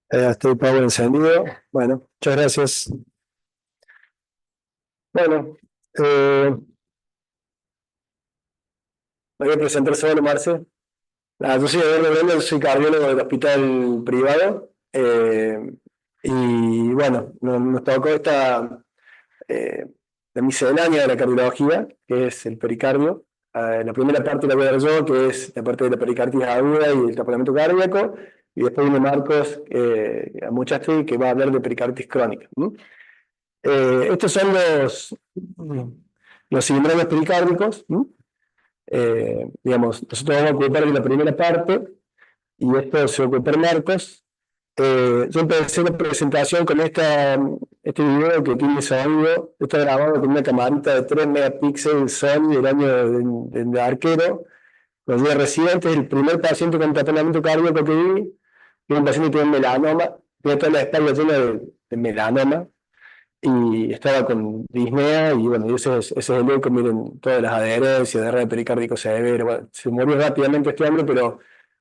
Estoy Pablo encendido. Bueno, muchas gracias. Bueno, me voy a presentar solo, Marce. Yo soy Eduardo Brenda, soy cardiólogo del hospital privado. Y bueno, nos tocó eh, la miscelánea de la cardiología, que es el pericardio. La primera parte la voy a dar yo, que es la parte de la pericarditis aguda y el taponamiento cardíaco. Y después viene Marcos Amuchastegui, que va a hablar de pericarditis crónica. Estos son los síndromes pericárdicos. Digamos, nosotros vamos a ocupar de la primera parte y esto se va a ocupar Marcos. Yo empecé la presentación con este video que tiene sonido. Está grabado con una camarita de 3 megapíxeles Sony del año de arquero. Cuando yo era residente, es el primer paciente con taponamiento cardíaco que vi. Era un paciente que tiene melanoma, tiene toda la espalda llena de melanoma y estaba con disnea, y bueno, ese es el eco. Miren todas las adherencias, derrame pericárdico severo. Bueno, se murió rápidamente este hombre, pero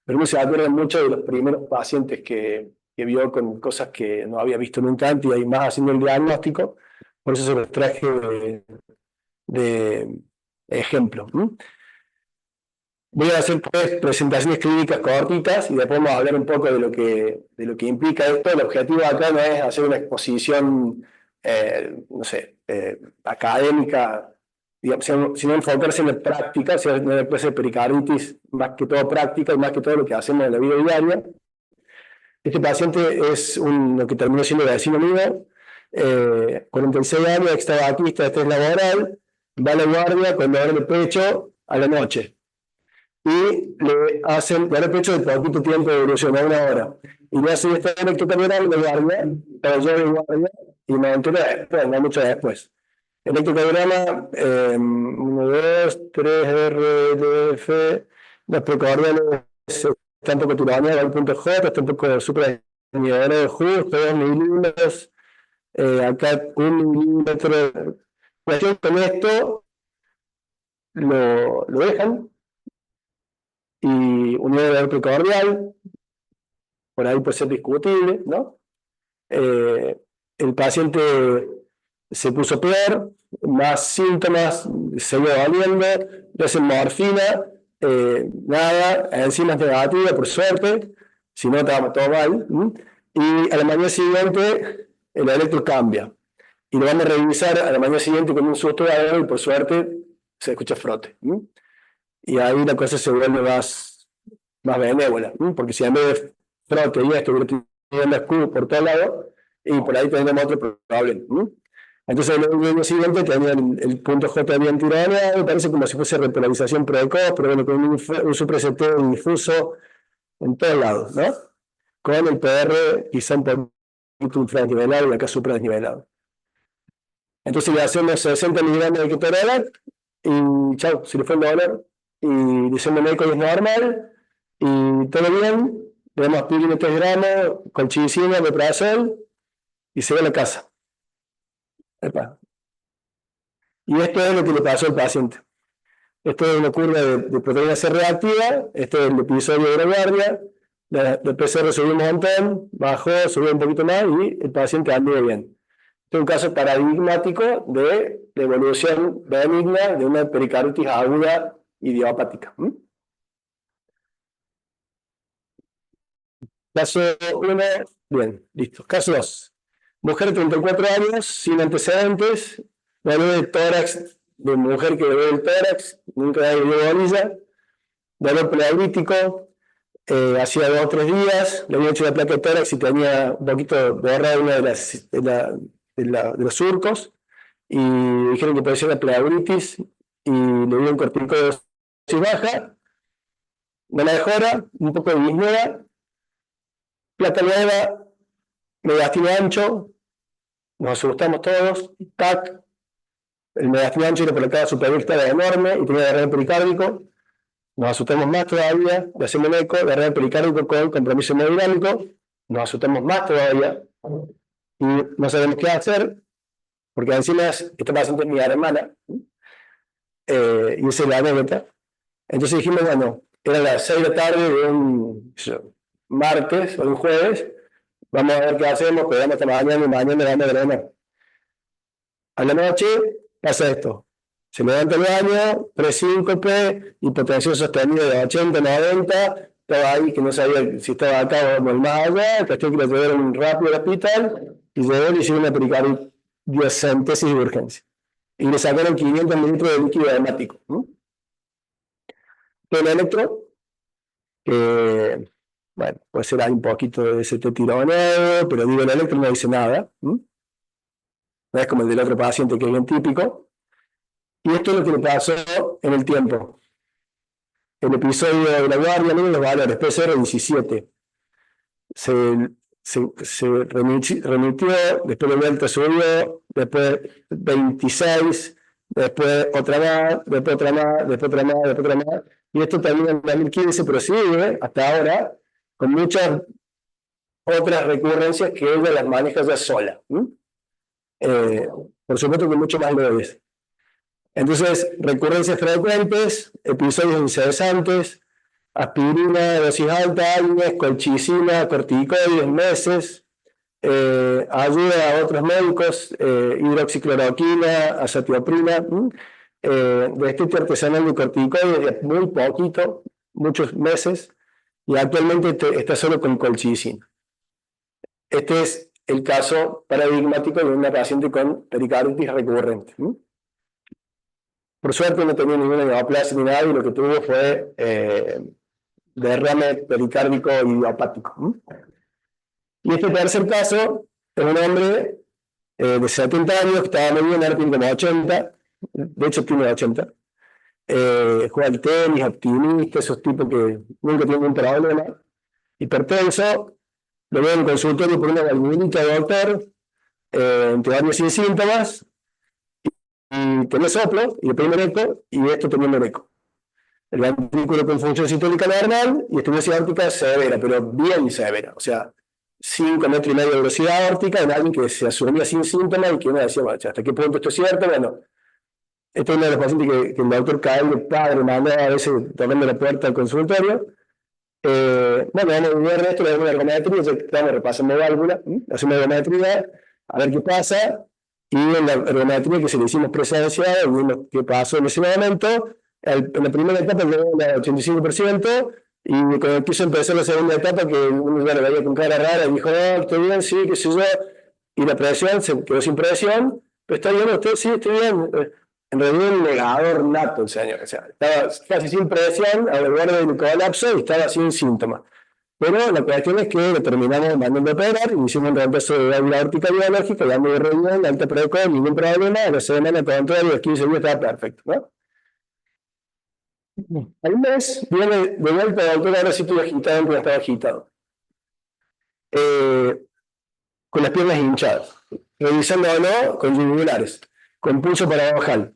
uno se acuerda mucho de los primeros pacientes que vio con cosas que no había visto nunca antes, y más haciendo el diagnóstico. Por eso se los traje de ejemplo. Voy a hacer tres presentaciones clínicas cortitas y después vamos a hablar un poco de lo que implica esto. El objetivo acá no es hacer una exposición, no sé, académica, digamos, sino enfocarse en la práctica, o sea, en la clase de pericarditis, más que todo práctica y más que todo lo que hacemos en la vida diaria. Este paciente es uno que terminó siendo vecino mío, 46 años, extravaquista de estrés laboral, va a la guardia con dolor de pecho a la noche. Y le hacen, le han hecho de poquito tiempo de evolución, a 1 hora. Y le hacen este electrocardiograma de guardia, pero yo de guardia, y me entero después, no mucho después. Electrocardiograma, 1, 2, 3, R, D, F, los precordiales están un poco tironeados, el punto J, está un poco supranivelado justo, 2 milímetros, acá 1 milímetro. Cuestión con esto, lo dejan, y unidad de precordial, por ahí puede ser discutible, ¿no? El paciente se puso peor, más síntomas, seguía doliendo, le hacen morfina, nada, enzimas negativas, por suerte, si no estaba todo mal. Y a la mañana siguiente el electro cambia. Y lo vamos a revisar a la mañana siguiente con un susto de aire, y por suerte se escucha frote. Y ahí la cosa se vuelve más benévola, porque si en vez de frote y esto hubiera tenido escudo por todos lados, y por ahí tenemos otro problema. Entonces el año siguiente tenía el punto J bien tironeado, me parece como si fuese repolarización precoz, pero bueno, con un supra-CT difuso en todos lados, ¿no? Con el PR quizá un poquito infradesnivelado y acá supradesnivelado. Entonces le hacemos 60 miligramos de ketorolac y chao, se le fue el dolor, y diciendo médico es normal, y todo bien, le damos aspirina 3 gramos, colchicina, meprazol, y se va a la casa. Epa. Y esto es lo que le pasó al paciente. Esto es una curva de proteína C reactiva, este es el episodio de la guardia, la PCR subió un montón, bajó, subió un poquito más, y el paciente anduvo bien. Este es un caso paradigmático de evolución benigna de una pericarditis aguda idiopática. Caso 1, bien, listo. Caso 2. Mujer de 34 años, sin antecedentes, dolor de tórax, de mujer que le el tórax, nunca dio bolilla, dolor pleurítico, hacía 2 o 3 días, le había hecho la placa de tórax y tenía un poquito borrada una de los surcos, y dijeron que podía ser la pleuritis, y le dieron corticoides baja, no la mejora, un poco de disnea, placa nueva, mediastino ancho, nos asustamos todos, tac, el mediastino ancho y la placa superior estaba enorme y tenía derrame pericárdico, nos asustamos más todavía, le hacemos un eco, derrame pericárdico con compromiso hemodinámico, nos asustamos más todavía y no sabemos qué hacer, porque encima esta paciente es mi hermana, y esa es la anécdota. Entonces dijimos, bueno, era las 6 de la tarde de un martes o el jueves, vamos a ver qué hacemos, quedamos hasta mañana y mañana vamos a drenar. A la noche pasa esto. Se levanta el baño, presíncope, hipotensión sostenida de 80, 90, estaba ahí que no sabía si estaba acá o más allá, el cuestión que lo llevaron rápido al hospital y llegó y le hicieron una pericardiocentesis de urgencia. Y le sacaron 500 mililitros de líquido hemático. El electro, que bueno, puede ser ahí un poquito de ese tironeo, pero digo, el electro no dice nada. No es como el del otro paciente que es bien típico. Y esto es lo que le pasó en el tiempo. El episodio de la guardia, miren los valores, PCR 17. Se remitió, después de vuelta subió, después 26, después otra más, después otra más, después otra más, después otra más. Y esto termina en 2015, pero sigue hasta ahora con muchas otras recurrencias que ella las maneja ya sola. Por supuesto que mucho más leves. Entonces, recurrencias frecuentes, episodios incesantes, aspirina, dosis alta, AINES, colchicina, corticoides, meses, ayuda a otros médicos, hidroxicloroquina, azatioprina, de este artesanal de corticoides, muy poquito, muchos meses, y actualmente está solo con colchicina. Este es el caso paradigmático de una paciente con pericarditis recurrente. Por suerte no tenía ninguna neoplasia ni nada, y lo que tuvo fue derrame pericárdico idiopático. Y este tercer caso es un hombre de 70 años que estaba muy bien, ahora tiene como 80, de hecho tiene 80. Juega al tenis, optimista, esos tipos que nunca tienen un problema. Hipertenso, lo veo en el consultorio por una valvulita de doctor, en teoría sin síntomas, y tenía soplo, y el primer eco, y esto tenía un eco. El ventrículo con función sistólica normal y estenosis aórtica severa, pero bien severa. O sea, 5,5 metros de velocidad aórtica en alguien que se asumía sin síntomas y que uno decía, bueno, ¿hasta qué punto esto es cierto? Bueno, este es uno de los pacientes que el doctor Cael, el padre, mandaba a veces tocando la puerta del consultorio. Bueno, vamos a ver esto, le damos una ergometría, estamos repasando válvula, hacemos ergometría, a ver qué pasa, y en la ergometría que se le hicimos presencial, vimos qué pasó en ese momento. En la primera etapa llegó al 85%, y con el quiso empezar la segunda etapa, que uno ya lo veía con cara rara, y dijo, no, estoy bien, sí, qué sé yo, y la presión se quedó sin presión, pero está bien, usted sí, estoy bien. En realidad un negador nato el señor, o sea, estaba casi sin presión, al borde del colapso, y estaba sin síntomas. Pero la cuestión es que lo terminamos mandando a operar, y hicimos un reemplazo de válvula aórtica biológica, dando de reunión, alta precoz, ningún problema, a la semana con todo, los 15 días estaba perfecto, ¿no? Al mes viene de vuelta, doctor, ahora sí estoy agitado, porque estaba agitado. Con las piernas hinchadas, revisándolo con yugulares, con pulso paradojal.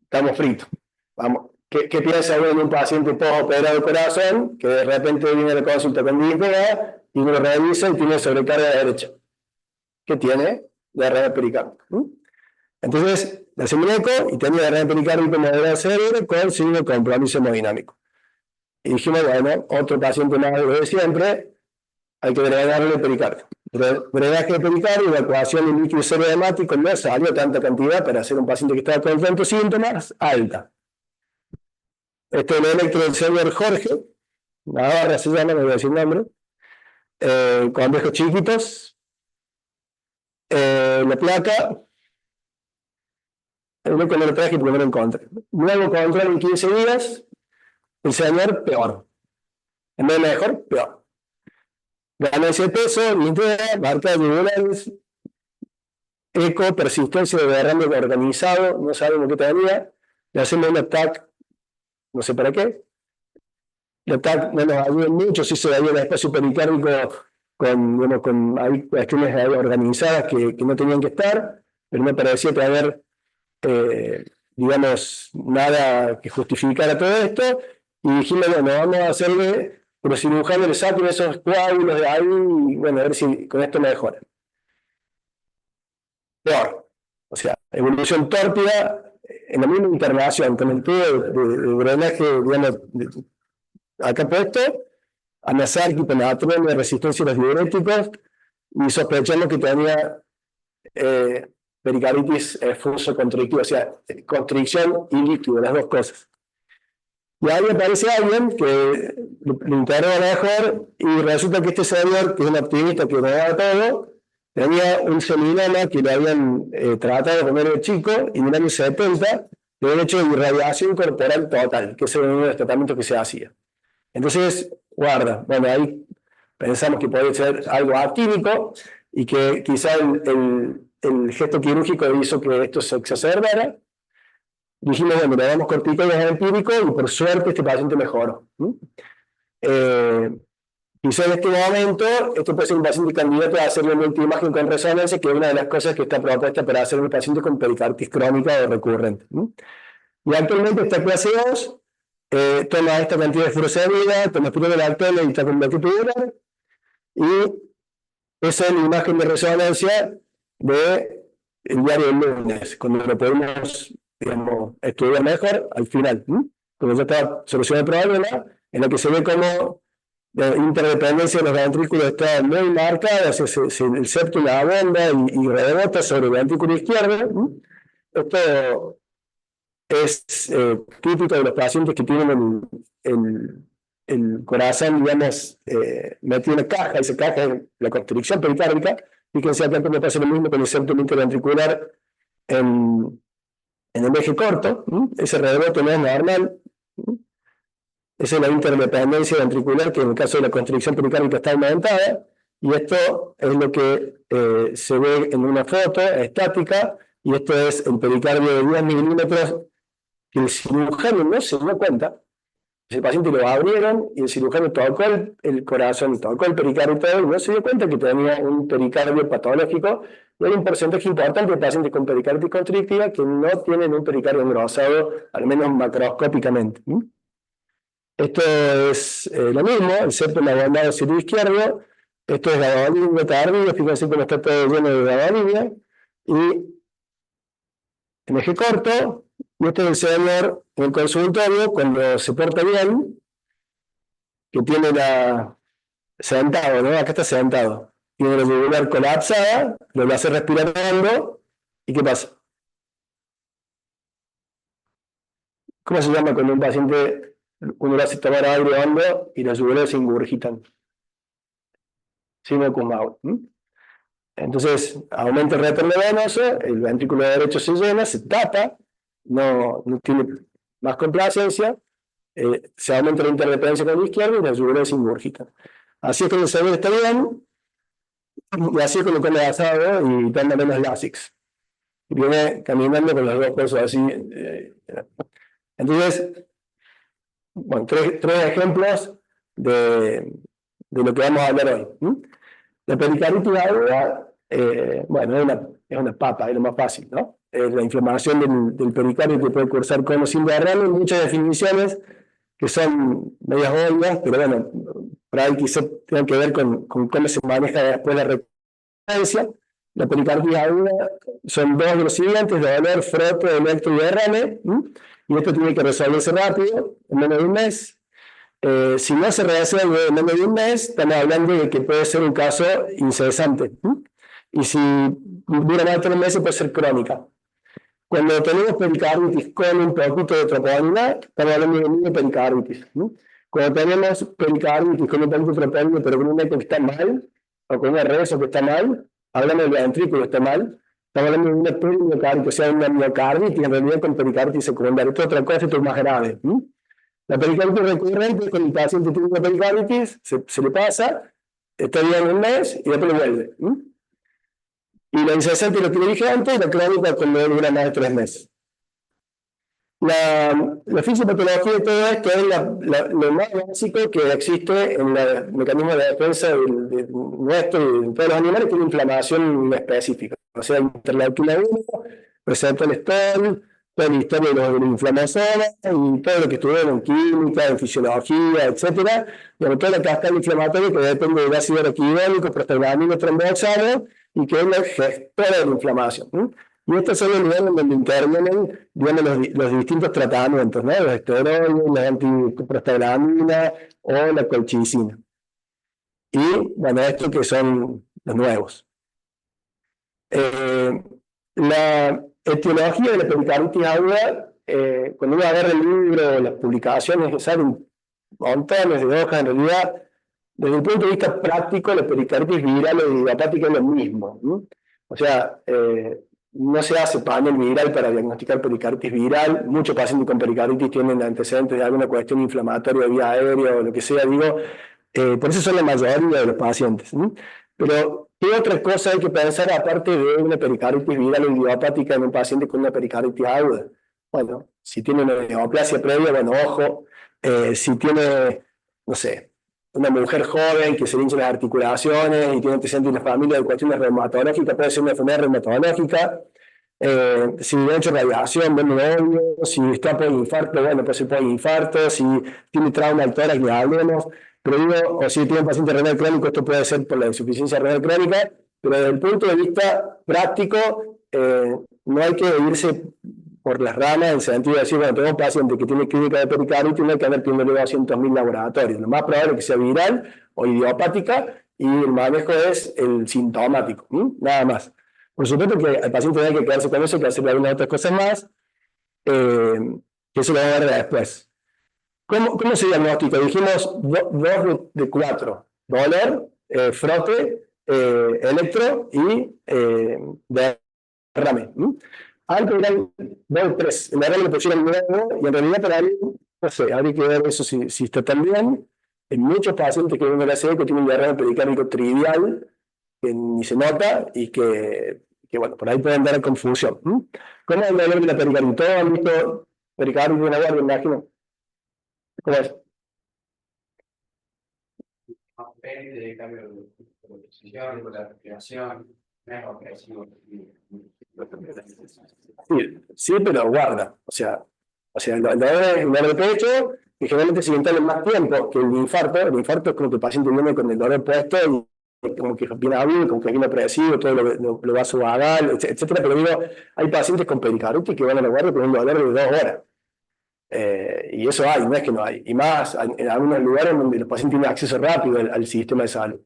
Estamos fritos. Vamos. ¿Qué piensa uno en un paciente postoperado de corazón que de repente viene a la consulta con dispnea y uno lo revisa y tiene sobrecarga derecha? ¿Qué tiene? Derrame pericárdico. Entonces, le hacemos un eco y tenía derrame pericárdico moderado severo con signo de compromiso hemodinámico. Y dijimos, bueno, otro paciente más de siempre, hay que dregarle el pericardio. Drenaje de pericardio, evacuación de líquido cerebrohemático, no salió tanta cantidad para hacer un paciente que estaba con tantos síntomas, alta. Este es el electro del señor Jorge, Navarra se llama, no voy a decir nombre, con viejos chiquitos, la placa, el loco no lo traje porque no lo encontré. Nuevo control en 15 días, el señor peor. En vez de mejor, peor. Ganancia de peso, lintea, marca de yugulares, eco, persistencia de derrame organizado, no sabemos qué tenía, le hacemos un ataque, no sé para qué. El ataque no nos ayuda mucho, si se daría un espacio pericárdico con hay cuestiones organizadas que no tenían que estar, pero me parecía que haber, digamos, nada que justificara todo esto, y dijimos, bueno, vamos a hacerle procirujano, le saquen esos coágulos de ahí, y bueno, a ver si con esto me mejora. Peor, o sea, evolución tórpida, en la misma internación, con el tubo de drenaje, digamos, acá puesto, anasarquia, penatrona, resistencia a los diuréticos, y sospechamos que tenía pericarditis efuso constrictiva, o sea, constricción y líquido, las dos cosas. Y ahí aparece alguien que lo interroga mejor y resulta que este señor, que es un optimista que lo da todo, tenía un seminoma que le habían tratado cuando era chico y en el año 70 le habían hecho irradiación corporal total, que es uno de los tratamientos que se hacía. Entonces, guarda, bueno, ahí pensamos que podía ser algo atípico y que quizá el gesto quirúrgico hizo que esto se exacerbara. Dijimos, bueno, le damos corticoides empírico y por suerte este paciente mejoró. Quizá en este momento, esto puede ser un paciente candidato a hacerle una multiimagen con resonancia, que es una de las cosas que está propuesta para hacer un paciente con pericarditis crónica o recurrente. Y actualmente esta clase 2 toma esta cantidad de furosemida, toma espironolactona y taconvertido tubular, y esa es la imagen de resonancia del diario del lunes, cuando lo podemos, digamos, estudiar mejor al final, cuando ya está solucionado el problema, en el que se ve como la interdependencia de los ventrículos está muy marcada, el septo la abonda y rebota sobre el ventrículo izquierdo. Esto es típico de los pacientes que tienen el corazón, digamos, metido en una caja, esa caja es la constricción pericárdica. Fíjense acá cómo pasa lo mismo con el septum interventricular en el eje corto. Ese rebote no es normal. Esa es la interdependencia ventricular, que en el caso de la constricción pericárdica está aumentada, y esto es lo que se ve en una foto estática, y esto es el pericardio de 10 milímetros, que el cirujano no se dio cuenta. El paciente lo abrieron y el cirujano tocó el corazón, tocó el pericardio y no se dio cuenta que tenía un pericardio patológico, y hay un porcentaje importante de pacientes con pericarditis constrictiva que no tienen un pericardio engrosado, al menos macroscópicamente. Esto es lo mismo, el septum abondado hacia el izquierdo, esto es gabapenina tardía, fíjense cómo está todo lleno de gabapenina, y en eje corto, y este es el señor en el consultorio, cuando se porta bien, que tiene sentado, ¿no? Acá está sentado, tiene la yugular colapsada, lo hace respirar hondo, ¿y qué pasa? ¿Cómo se llama cuando un paciente uno lo hace tomar aire hondo y los yugulares se ingurgitan? Signo Kuhn. Entonces, aumenta el retorno venoso, el ventrículo derecho se llena, se tapa, no tiene más complacencia, se aumenta la interdependencia con el izquierdo y los yugulares se ingurgitan. Así es que el cerebro está bien, y así es como come asado y toma menos Lasix. Y viene caminando con los dos cosas así. Entonces, bueno, tres ejemplos de lo que vamos a hablar hoy. La pericarditis aguda, bueno, es una papa, es lo más fácil, ¿no? La inflamación del pericardio que puede cursar con o sin derrame, muchas definiciones que son medias obvias, pero bueno, por ahí quizás tengan que ver con cómo se maneja después la recurrencia. La pericarditis aguda son dos de los siguientes: dolor, froto, electro y derrame, y esto tiene que resolverse rápido, en menos de un mes. Si no se resuelve en menos de un mes, estamos hablando de que puede ser un caso incesante. Y si dura más de 3 meses, puede ser crónica. Cuando tenemos pericarditis con un poquito de troponina, estamos hablando de miopericarditis. Cuando tenemos pericarditis con un poquito de troponina, pero con un eco que está mal, o con un rezo que está mal, hablamos del ventrículo que está mal, estamos hablando de una perimiocarditis, o sea, una miocarditis, en realidad con pericarditis secundaria. Esto es otra cosa, esto es más grave. La pericarditis recurrente, cuando el paciente tiene una pericarditis, se le pasa, está bien un mes y después le vuelve. Y la incesante, lo que le dije antes, y la crónica cuando dura más de 3 meses. La fisiopatología de todo esto es lo más básico que existe en el mecanismo de defensa de nuestro y de todos los animales, que es una inflamación específica. O sea, interleuquina 1, receptor STOL, toda la historia de los inflamatorios y todo lo que estuvieron en química, en fisiología, etcétera, y toda la cascada inflamatoria que depende del ácido araquidónico, prostaglandino, tromboxano, y que es la gestora de la inflamación. Y estos son los niveles donde intervienen, digamos, los distintos tratamientos, ¿no? Los esteroides, la antiprostaglandina o la colchicina. y, bueno, estos que son los nuevos. La etiología de la pericarditis aguda, cuando uno agarra el libro, las publicaciones, salen montones de hojas, en realidad, desde el punto de vista práctico, la pericarditis viral o idiopática es lo mismo, ¿no? O sea, no se hace panel viral para diagnosticar pericarditis viral. Muchos pacientes con pericarditis tienen antecedentes de alguna cuestión inflamatoria de vía aérea o lo que sea, digo. Por eso son la mayoría de los pacientes, ¿no? Pero, ¿qué otra cosa hay que pensar aparte de una pericarditis viral o idiopática en un paciente con una pericarditis aguda? Bueno, si tiene una neoplasia previa, bueno, ojo. Si tiene, no sé, una mujer joven que se le hinchan las articulaciones y tiene antecedentes en la familia de cuestiones reumatológicas, puede ser una enfermedad reumatológica. Si ha hecho radiación, bueno, obvio. Si está por infarto, bueno, puede ser por infarto. Si tiene trauma al tórax, le hablemos. Pero digo, o si tiene un paciente renal crónico, esto puede ser por la insuficiencia renal crónica. Pero desde el punto de vista práctico, no hay que irse por las ramas en el sentido de decir, bueno, tengo un paciente que tiene clínica de pericarditis, no hay que andar pidiendo 200.000 laboratorios. Lo más probable es que sea viral o idiopática y el manejo es el sintomático, nada más. Por supuesto que al paciente hay que quedarse con eso, que hacerle algunas otras cosas más, que eso lo vamos a ver después. ¿Cómo se diagnostica? Dijimos 2 de 4. Dolor, frote, electro y derrame. Antes eran 2 o 3. En la realidad le pusieron 9 y en realidad para mí, no sé, habría que ver eso si está tan bien. En muchos pacientes que vienen de la que tienen un derrame pericárdico trivial, que ni se nota y que bueno, por ahí pueden dar confusión. ¿Cómo es el dolor de la pericarditis? ¿Todos han visto pericarditis de una guardia, me imagino? ¿Cómo es? Depende de cambio de posición, de la respiración, no es agresivo. Sí, sí, pero guarda. O sea el dolor es un dolor de pecho que generalmente se instala en más tiempo que el infarto. El infarto es como que el paciente viene con el dolor puesto y como que viene agudo, como que viene opresivo, todo lo vasovagal, etcétera. Pero digo, hay pacientes con pericarditis que van a la guardia con un dolor de 2 horas. Y eso hay, no es que no hay. Y más en algunos lugares donde los pacientes tienen acceso rápido al sistema de salud.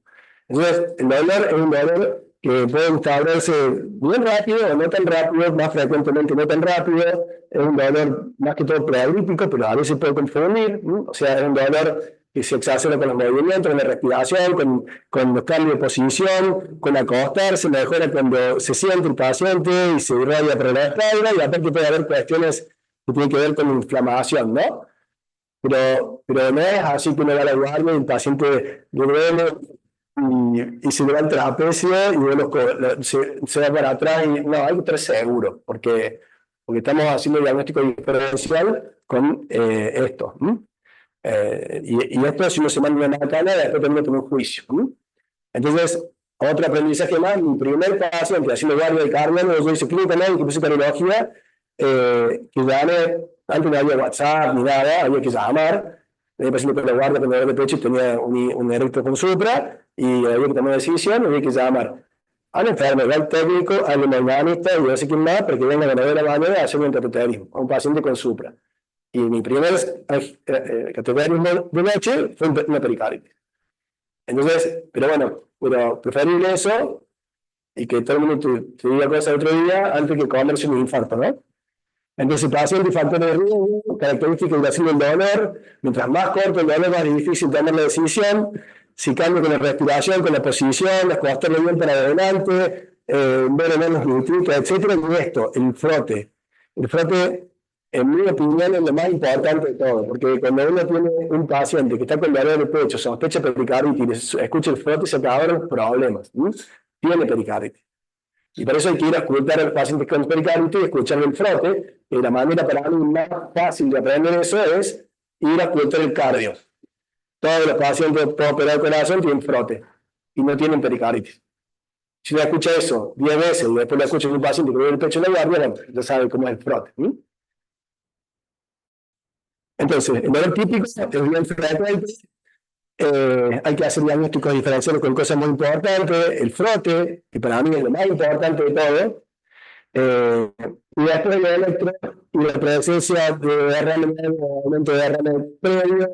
Entonces, el dolor es un dolor que puede instaurarse bien rápido o no tan rápido, más frecuentemente no tan rápido. Es un dolor más que todo preagrípico, pero a veces puede confundir, ¿no? O sea, es un dolor que se exacerba con los movimientos, con la respiración, con los cambios de posición, con acostarse, mejora cuando se siente el paciente y se irradia por la espalda, y aparte puede haber cuestiones que tienen que ver con inflamación, ¿no? Pero no es así que uno va a la guardia y el paciente le duele y se le va el trapecio y se va para atrás y no, hay que estar seguro, porque estamos haciendo el diagnóstico diferencial con esto. Y esto, si uno se manda una macana, después termina con un juicio. Entonces, otro aprendizaje más, mi primer paciente haciendo guardia de Carmen, yo hice clínica médica, puse cardiología, que llamé, antes no había WhatsApp ni nada, había que llamar. El paciente con la guardia con dolor de pecho tenía un erecto con supra y había que tomar una decisión, había que llamar al enfermero, al técnico, al hemodinamista y no sé quién más, para que venga a las 9 de la mañana a hacer un cateterismo a un paciente con supra. Y mi primer cateterismo de noche fue una pericarditis. Entonces, pero bueno, pero preferible eso y que todo el mundo te diga cosas otro día antes que comerse un infarto, ¿no? Entonces, paciente y factores de riesgo, características de duración del dolor, mientras más corto el dolor, más difícil tomar la decisión. Si cambio con la respiración, con la posición, acostarlo bien para adelante, ver menos glutitos, etc. Y esto, el frote. El frote, en mi opinión, es lo más importante de todo, porque cuando uno tiene un paciente que está con dolor de pecho, sospecha pericarditis, escucha el frote, se acabaron los problemas. Tiene pericarditis. Y por eso hay que ir a escuchar al paciente con pericarditis y escuchar el frote. Y la manera para mí más fácil de aprender eso es ir a escuchar el cardio. Todos los pacientes postoperado de corazón tienen frote y no tienen pericarditis. Si uno escucha eso 10 veces y después lo escucha en un paciente que vive el pecho en la guardia, bueno, ya sabe cómo es el frote. Entonces, el dolor típico es bien frecuente. Hay que hacer diagnósticos diferenciales con cosas muy importantes, el frote, que para mí es lo más importante de todo, y después el electro y la presencia de derrame o aumento de derrame previo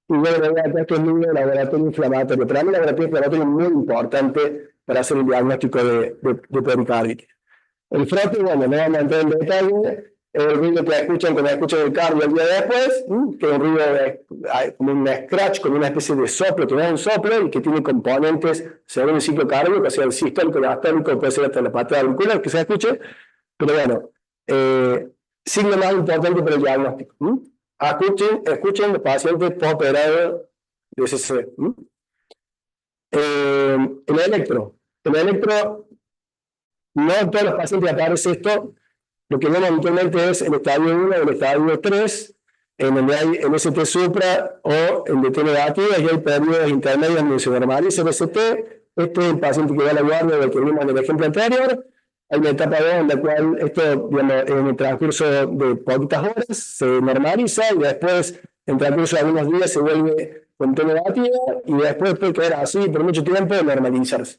Y bueno, acá esto es un laboratorio inflamatorio. Para mí el laboratorio inflamatorio es muy importante para hacer el diagnóstico de pericarditis. El frote, bueno, no vamos a entrar en detalle. El ruido que escuchan cuando escuchan el cardio el día después, que es un ruido como un scratch, como una especie de soplo, que no es un soplo y que tiene componentes según el ciclo cardíaco, o sea, el sistólico, el diastólico, puede ser hasta la patada auricular que se escuche, pero bueno, signo más importante para el diagnóstico. Escuchen los pacientes postoperados de CC. El electro. El electro, no en todos los pacientes aparece esto. Lo que vemos habitualmente es el estadio 1 o el estadio 3, en donde hay MST supra o en DT negativa, y hay periodos intermedios donde se normaliza el MST. Este es el paciente que va a la guardia del que vimos en el ejemplo anterior. Hay una etapa 2 en la cual esto, digamos, en el transcurso de poquitas horas se normaliza y después, en el transcurso de algunos días, se vuelve con T negativa y después puede quedar así por mucho tiempo y normalizarse.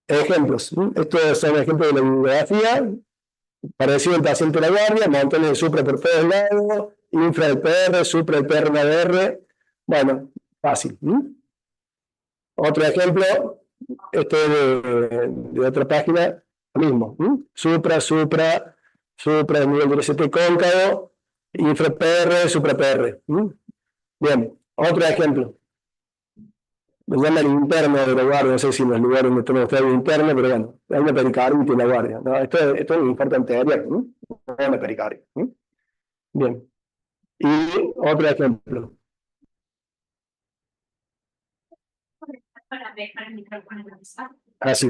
Ejemplos. Estos son ejemplos de la bibliografía. Parecido al paciente de la guardia, montones de supra por todos lados, infra del PR, supra del PR ADR. Bueno, fácil. Otro ejemplo, esto es de otra página, lo mismo. Supra, nivel del ST cóncavo, infra PR, supra PR. Bien, otro ejemplo. Lo llaman interno de la guardia, no sé si en los lugares donde estamos está interno, pero bueno, hay una pericarditis en la guardia. ¿No? Esto es un infarto anterior, no es una pericarditis. Bien. Y otro ejemplo. Así.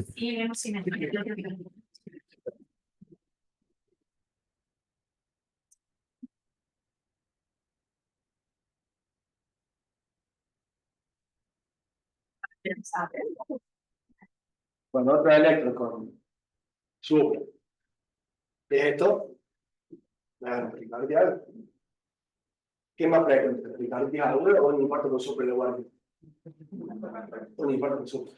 Bueno, otro electro con supra. ¿Qué es esto? La pericardial. ¿Qué es más frecuente? ¿Pericarditis aguda o un infarto con supra en la guardia? Un infarto con supra.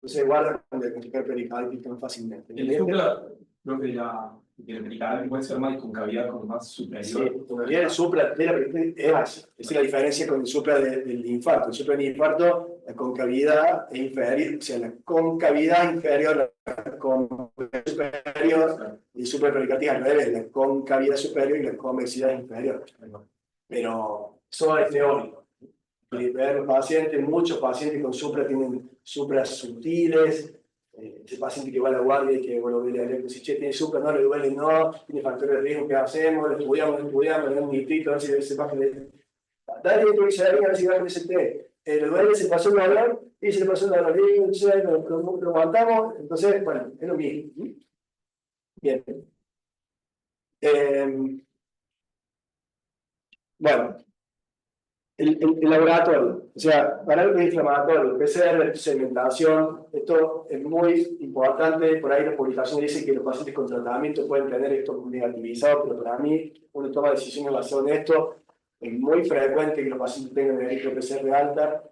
Entonces guarda con diagnosticar pericarditis tan fácilmente. El supra, creo que el pericardio puede ser más con cavidad como más superior. Sí, todavía el supra de la pericarditis es así. Esa es la diferencia con el supra del infarto. El supra del infarto, la concavidad es inferior, o sea, la concavidad inferior a la concavidad superior, y el supra pericarditis al revés, la concavidad superior y la convexidad inferior. Pero eso es teórico. Y ver los pacientes, muchos pacientes con supra tienen supras sutiles. Ese paciente que va a la guardia y que, bueno, ve la electro, si tiene supra, no le duele, no, tiene factores de riesgo, ¿qué hacemos? Le estudiamos, le damos un nitrito, a ver si se baja de. Dale nitroglicerina, a ver si baja el ST. Le duele, se pasó el dolor, y se le pasó el dolor, y entonces lo aguantamos, entonces, bueno, es lo mismo. Bien. Bueno. El laboratorio, o sea, parámetros inflamatorios, PCR, segmentación, esto es muy importante. Por ahí la publicación dice que los pacientes con tratamiento pueden tener esto negativizado, pero para mí, uno toma decisiones basadas en esto. Es muy frecuente que los pacientes tengan el PCR alta.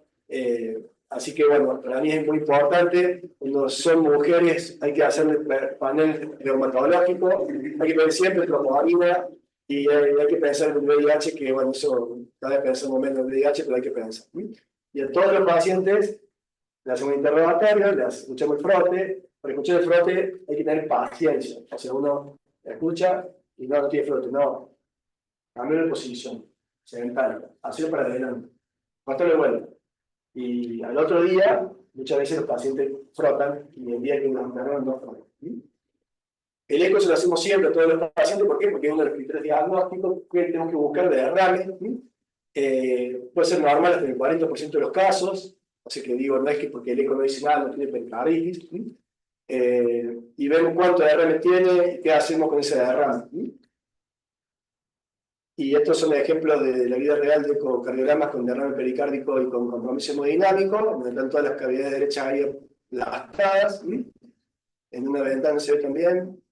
Así que, bueno, para mí es muy importante. Cuando son mujeres, hay que hacerle panel reumatológico, hay que ver siempre troponina. Y hay que pensar en el VIH, que bueno, eso cada vez pensamos menos en el VIH, pero hay que pensar. Y a todos los pacientes le hacemos un interrogatorio, le escuchamos el frote. Para escuchar el frote hay que tener paciencia. O sea, uno escucha y no tiene frote, no. Cambio de posición, sedentaria, hacerlo para adelante. Pasarle vuelta. Y al otro día, muchas veces los pacientes frotan y el día que nos internaron no frotan. El eco se lo hacemos siempre a todos los pacientes. ¿Por qué? Porque es uno de los criterios diagnósticos que tenemos que buscar de derrame. Puede ser normal hasta el 40% de los casos. Así que digo, no es que porque el eco no dice nada, no tiene pericarditis. Y vemos cuánto derrame tiene y qué hacemos con ese derrame. Y estos son ejemplos de la vida real de ecocardiogramas con derrame pericárdico y con compromiso hemodinámico, donde están todas las cavidades derechas ahí aplastadas. En una ventana se ve también.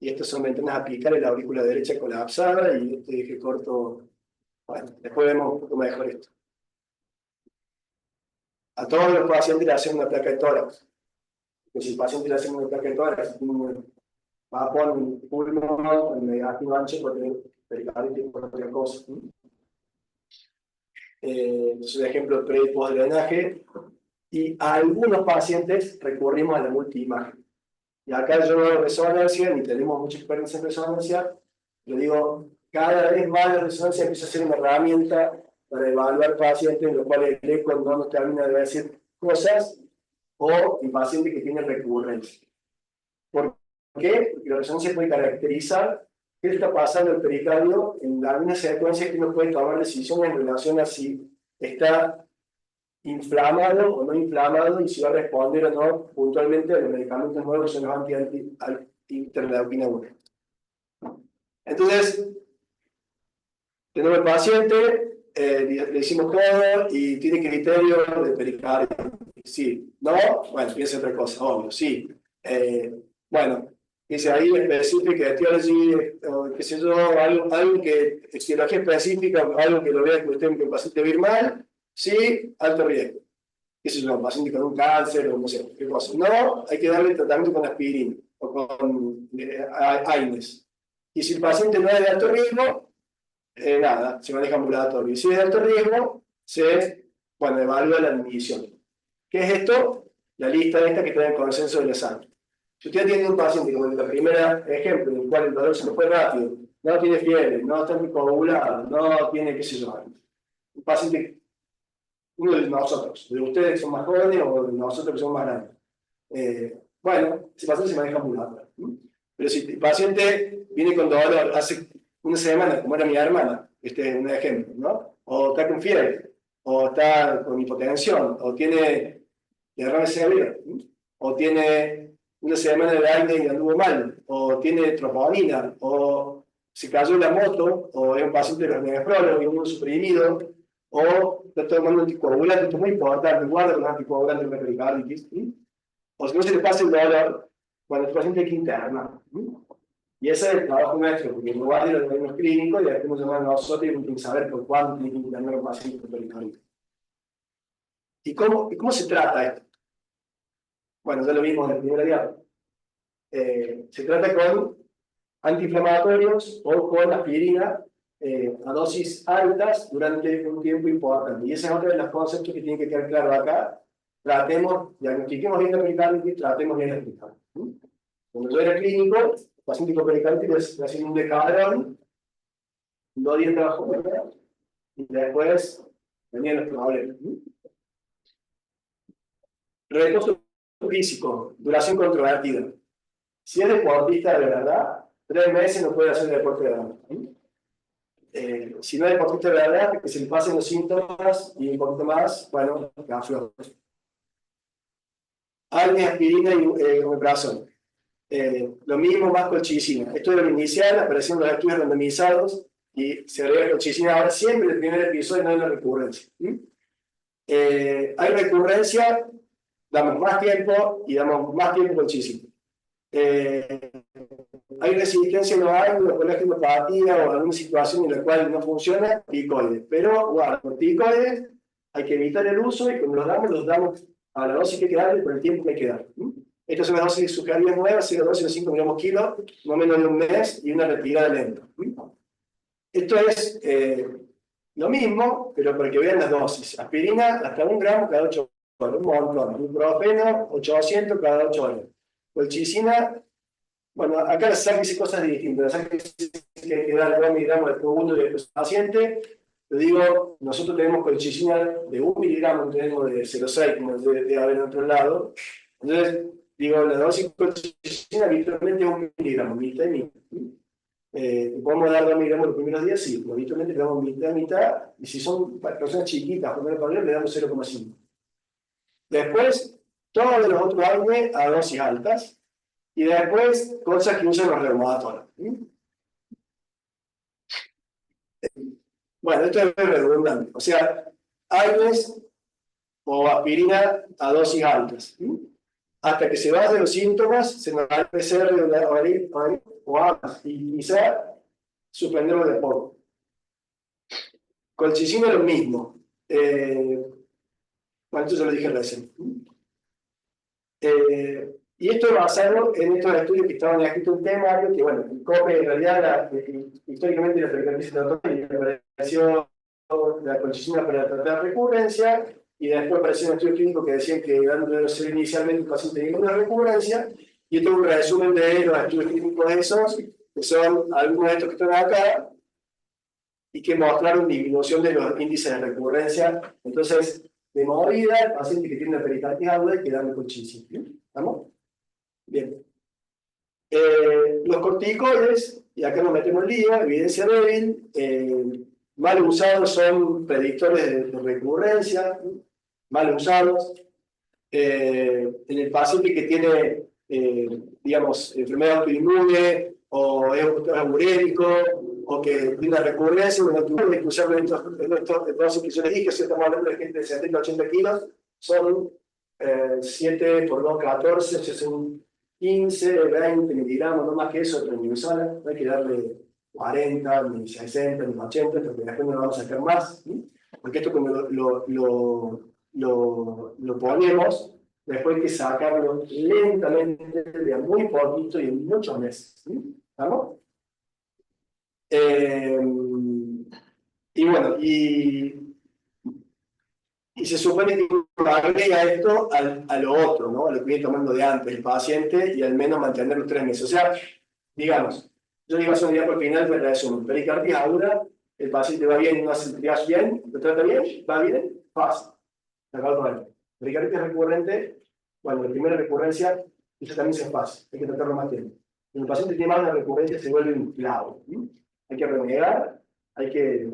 Y estas son ventanas apicales, la aurícula derecha colapsada y este eje corto. Bueno, después vemos un poco mejor esto. A todos los pacientes le hacen una placa de tórax. Porque si el paciente le hacen una placa de tórax, va a poner un pulmón negativo ancho porque pericarditis por otra cosa. Es un ejemplo pre y post drenaje, y a algunos pacientes recurrimos a la multiimagen. Y acá yo no hago resonancia, ni tenemos mucha experiencia en resonancia, pero digo, cada vez más la resonancia empieza a ser una herramienta para evaluar pacientes en los cuales el eco no nos termina de decir cosas, o el paciente que tiene recurrencia. ¿Por qué? Porque la resonancia puede caracterizar qué está pasando en el pericardio en algunas secuencias que uno puede tomar decisiones en relación a si está inflamado o no inflamado y si va a responder o no puntualmente a los medicamentos nuevos que son los anti-interleuquina 1. Entonces, tenemos el paciente, le hicimos todo y tiene criterio de pericardio. Sí, no, bueno, piensa otra cosa, obvio, sí. Bueno, dice ahí específica etiology, qué sé yo, algo que, etiología específica, algo que lo vea que usted que el paciente va a ir mal, sí, alto riesgo. Qué sé yo, paciente con un cáncer o no sé, qué cosa. No, hay que darle tratamiento con aspirina o con AINES. Y si el paciente no es de alto riesgo, nada, se maneja ambulatorio. Y si es de alto riesgo, bueno, evalúa la admisión. ¿Qué es esto? La lista esta que está en el consenso de la sangre. Si usted tiene un paciente, como el primer ejemplo, en el cual el dolor se le fue rápido, no tiene fiebre, no está muy coagulado, no tiene, qué sé yo, un paciente, uno de nosotros, de ustedes que son más jóvenes o de nosotros que somos más grandes. Bueno, ese paciente se maneja ambulatorio. Pero si el paciente viene con dolor hace una semana, como era mi hermana, este es un ejemplo, ¿no? O está con fiebre, o está con hipotensión, o tiene derrame cerebral, o tiene una semana de aire y anduvo mal, o tiene troponina, o se cayó en la moto, o es un paciente de los nefrólogos, inmunosuprimido, o está tomando anticoagulante, esto es muy importante, guarda con los anticoagulantes de la pericarditis, o si no se le pasa el dolor, cuando el paciente hay que internar. Y ese es el trabajo nuestro, porque en lugar de los diagnósticos clínicos, ya tenemos que llamar a nosotros y tenemos que saber por cuándo tiene que internar un paciente con pericarditis. ¿Y cómo se trata esto? Bueno, ya lo vimos en el primer diario. Se trata con antiinflamatorios o con aspirina a dosis altas durante un tiempo importante. Y ese es otro de los conceptos que tienen que quedar claro acá. Diagnostiquemos bien la pericarditis, tratemos bien la pericarditis. Cuando yo era clínico, el paciente con pericarditis le hacía un decadrón, 2 días de trabajo fuera, y después venían los problemas. Reposo físico, duración controvertida. Si es deportista de verdad, 3 meses no puede hacer deporte de verdad. Si no es deportista de verdad, que se le pasen los síntomas y un poquito más, bueno, que afloje. Alme, aspirina y omeprazol. Lo mismo más colchicina. Esto es lo inicial, aparecen los estudios randomizados y se agrega colchicina ahora siempre en el primer episodio, no en la recurrencia. Hay recurrencia, damos más tiempo y damos más tiempo colchicina. Hay resistencia en los ángulos, colegiopatía o alguna situación en la cual no funciona, picoides. Pero, bueno, los picoides hay que evitar el uso y cuando los damos a la dosis que hay que darle por el tiempo que hay que dar. Estas son las dosis de sucarías nuevas, 0,12 o 5 mg/kg, no menos de un mes y una retirada lenta. Esto es lo mismo, pero para que vean las dosis. Aspirina hasta 1 gramo cada 8 horas, un montón. Ibuprofeno, 800 cada 8 horas. Colchicina, bueno, acá las SAC dice cosas distintas. La SAC dice que hay que dar 2 miligramos de segundo de paciente. Te digo, nosotros tenemos colchicina de 1 miligramo, tenemos de 0,6, como debe haber en otro lado. Entonces, digo, la dosis de colchicina habitualmente es 1 miligramo, mitad y mitad. ¿Podemos dar 2 miligramos los primeros días? Sí, habitualmente le damos mitad y mitad, y si son personas chiquitas, con menos problema, le damos 0,5. Después, todos los otros AINE a dosis altas, y después, cosas que usan los reumatólogos. Bueno, esto es redundante. O sea, AINES o aspirina a dosis altas. Hasta que se vayan los síntomas, se nos va a empezar a o ambas, y quizá suspenderlo de poco. Colchicina es lo mismo. Bueno, esto ya lo dije recién. Y esto es basado en estos estudios que estaban escritos en temario, que bueno, el COPE en realidad históricamente la frecuencia de y me pareció la colchicina para tratar recurrencia, y después apareció un estudio clínico que decían que debe ser inicialmente un paciente tenía una recurrencia, y esto es un resumen de los estudios clínicos de esos, que son algunos de estos que están acá, y que mostraron disminución de los índices de recurrencia. Entonces, de movida, el paciente que tiene una pericarditis aguda hay que darle colchicina. ¿Estamos? Bien. Los corticoides, y acá nos metemos en lío, evidencia débil, mal usados son predictores de recurrencia, mal usados. En el paciente que tiene, digamos, enfermedad autoinmune o es urémico o que tiene una recurrencia, bueno, tuvo que usar estos que yo les dije, si estamos hablando de gente de 70 80 kilos, son 7 por 2, 14, o sea, son 15, 20 miligramos, no más que eso, transversal, no hay que darle 40, ni 60, ni 80, porque después no lo vamos a sacar más, ¿sí? Porque esto como lo ponemos, después hay que sacarlo lentamente, de a muy poquito y en muchos meses, ¿sí? ¿Estamos? Y bueno, y se supone que agrega esto a lo otro, ¿no? A lo que viene tomando de antes el paciente y al menos mantenerlo 3 meses. O sea, digamos, yo digo hace un día por final, pero resumen, pericarditis aguda, el paciente va bien, no hace triage bien, lo trata bien, va bien, fácil. Pericarditis recurrente, bueno, la primera recurrencia, eso también se fácil, hay que tratarlo más tiempo. Cuando el paciente tiene más de una recurrencia, se vuelve un clavo. Hay que renegar, hay que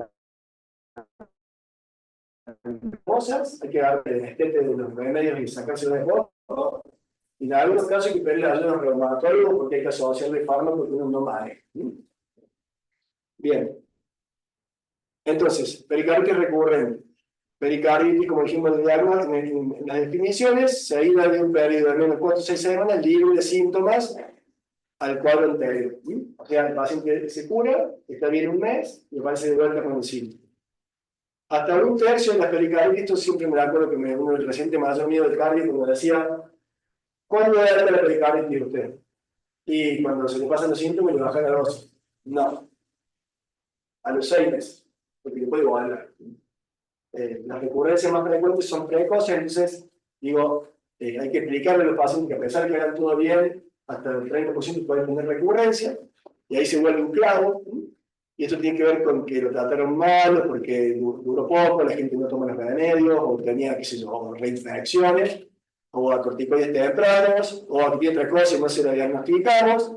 cosas, hay que darle el estete de los remedios y sacárselo de poco. Y en algunos casos hay que pedirle ayuda a los reumatólogos porque hay que asociarle fármacos que uno no maneja. Bien. Entonces, pericarditis recurrente. Pericarditis, como dijimos en el diagnóstico, en las definiciones, seguida de un periodo de al menos 4 o 6 semanas libre de síntomas al cuadro anterior. O sea, el paciente se cura, está bien un mes y aparece de vuelta con el síntoma. Hasta un tercio de las pericarditis, esto siempre me acuerdo que uno del reciente mayor miedo del cardio, como decía, ¿cuándo debe haber la pericarditis usted? Y cuando se le pasan los síntomas, le bajan la dosis. No, a los 6 meses, porque le puede igualar. Las recurrencias más frecuentes son precoces, entonces, digo, hay que explicarle a los pacientes que a pesar de que hagan todo bien, hasta el 30% pueden tener recurrencia, y ahí se vuelve un clavo. Y esto tiene que ver con que lo trataron mal, porque duró poco, la gente no toma los remedios, o tenía, qué sé yo, o reinfecciones, o a corticoides tempranos, o a que tiene otra cosa y no se lo diagnosticamos.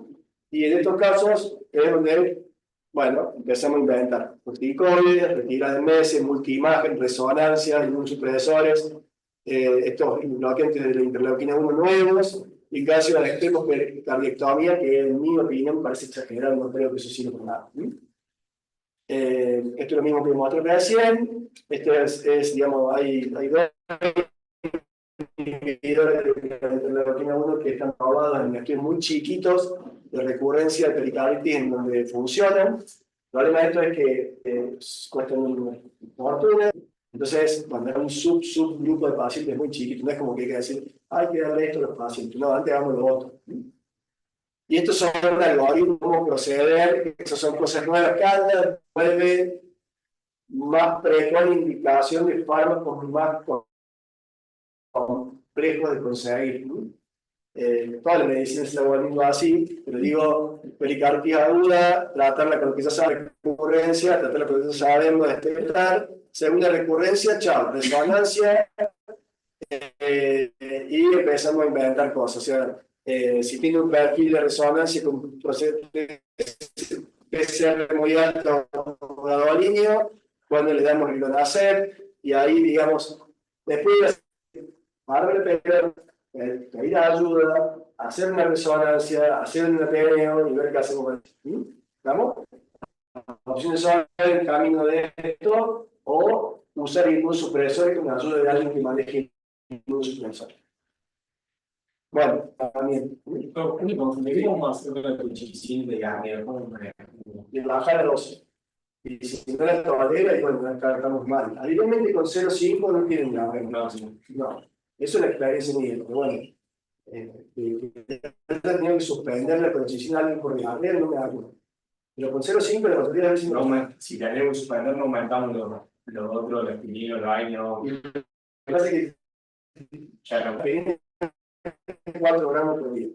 Y en estos casos es donde, bueno, empezamos a inventar corticoides, retiradas de meses, multiimagen, resonancia, inmunosupresores, estos bloqueantes de la interleuquina 1 nuevos, y casi a la extremo cardiectomía, que en mi opinión me parece exagerado, no creo que eso sirva para nada. Esto es lo mismo que mostré recién. Esto es digamos, hay dos inhibidores de la interleuquina 1 que están probados en estudios muy chiquitos de recurrencia de pericarditis en donde funcionan. El problema de esto es que cuestan una fortuna. Entonces, cuando es un subgrupo de pacientes muy chiquitos, no es como que hay que decir, hay que darle esto a los pacientes. No, antes hagamos lo otro. Y estos son algoritmos, cómo proceder, esas son cosas nuevas. Cada vuelve más precoz indicación de fármacos más complejos de conseguir. Toda la medicina se está volviendo así, pero digo, pericarditis aguda, tratarla con lo que ya sabe, recurrencia, tratarla con lo que ya sabemos, detectar, segunda recurrencia, chao, resonancia, y empezamos a inventar cosas. O sea, si tiene un perfil de resonancia con un proceso de PCR muy alto o gadolinio, cuando le damos rilonacept, y ahí, digamos, después de pedir ayuda, hacer una resonancia, hacer un TNO y ver qué hacemos. ¿Estamos? Las opciones son el camino de esto o usar inmunosupresores con la ayuda de alguien que maneje inmunosupresores. Bueno, también. Deberíamos hacer una colchicina de carne, De bajar la dosis. Y si no la tomadera, y bueno, acá estamos mal. Habitualmente con 0,5 no tienen nada. No. Eso es la experiencia mía, pero bueno. He tenido que suspender la colchicina a alguien por diarrea, no me da cuenta. Pero con 0,5 la mayoría de las veces no. Si tenemos que suspender, no aumentamos Lo otro, el espinillo, el baño, Y me parece ya no. que 4 gramos por día.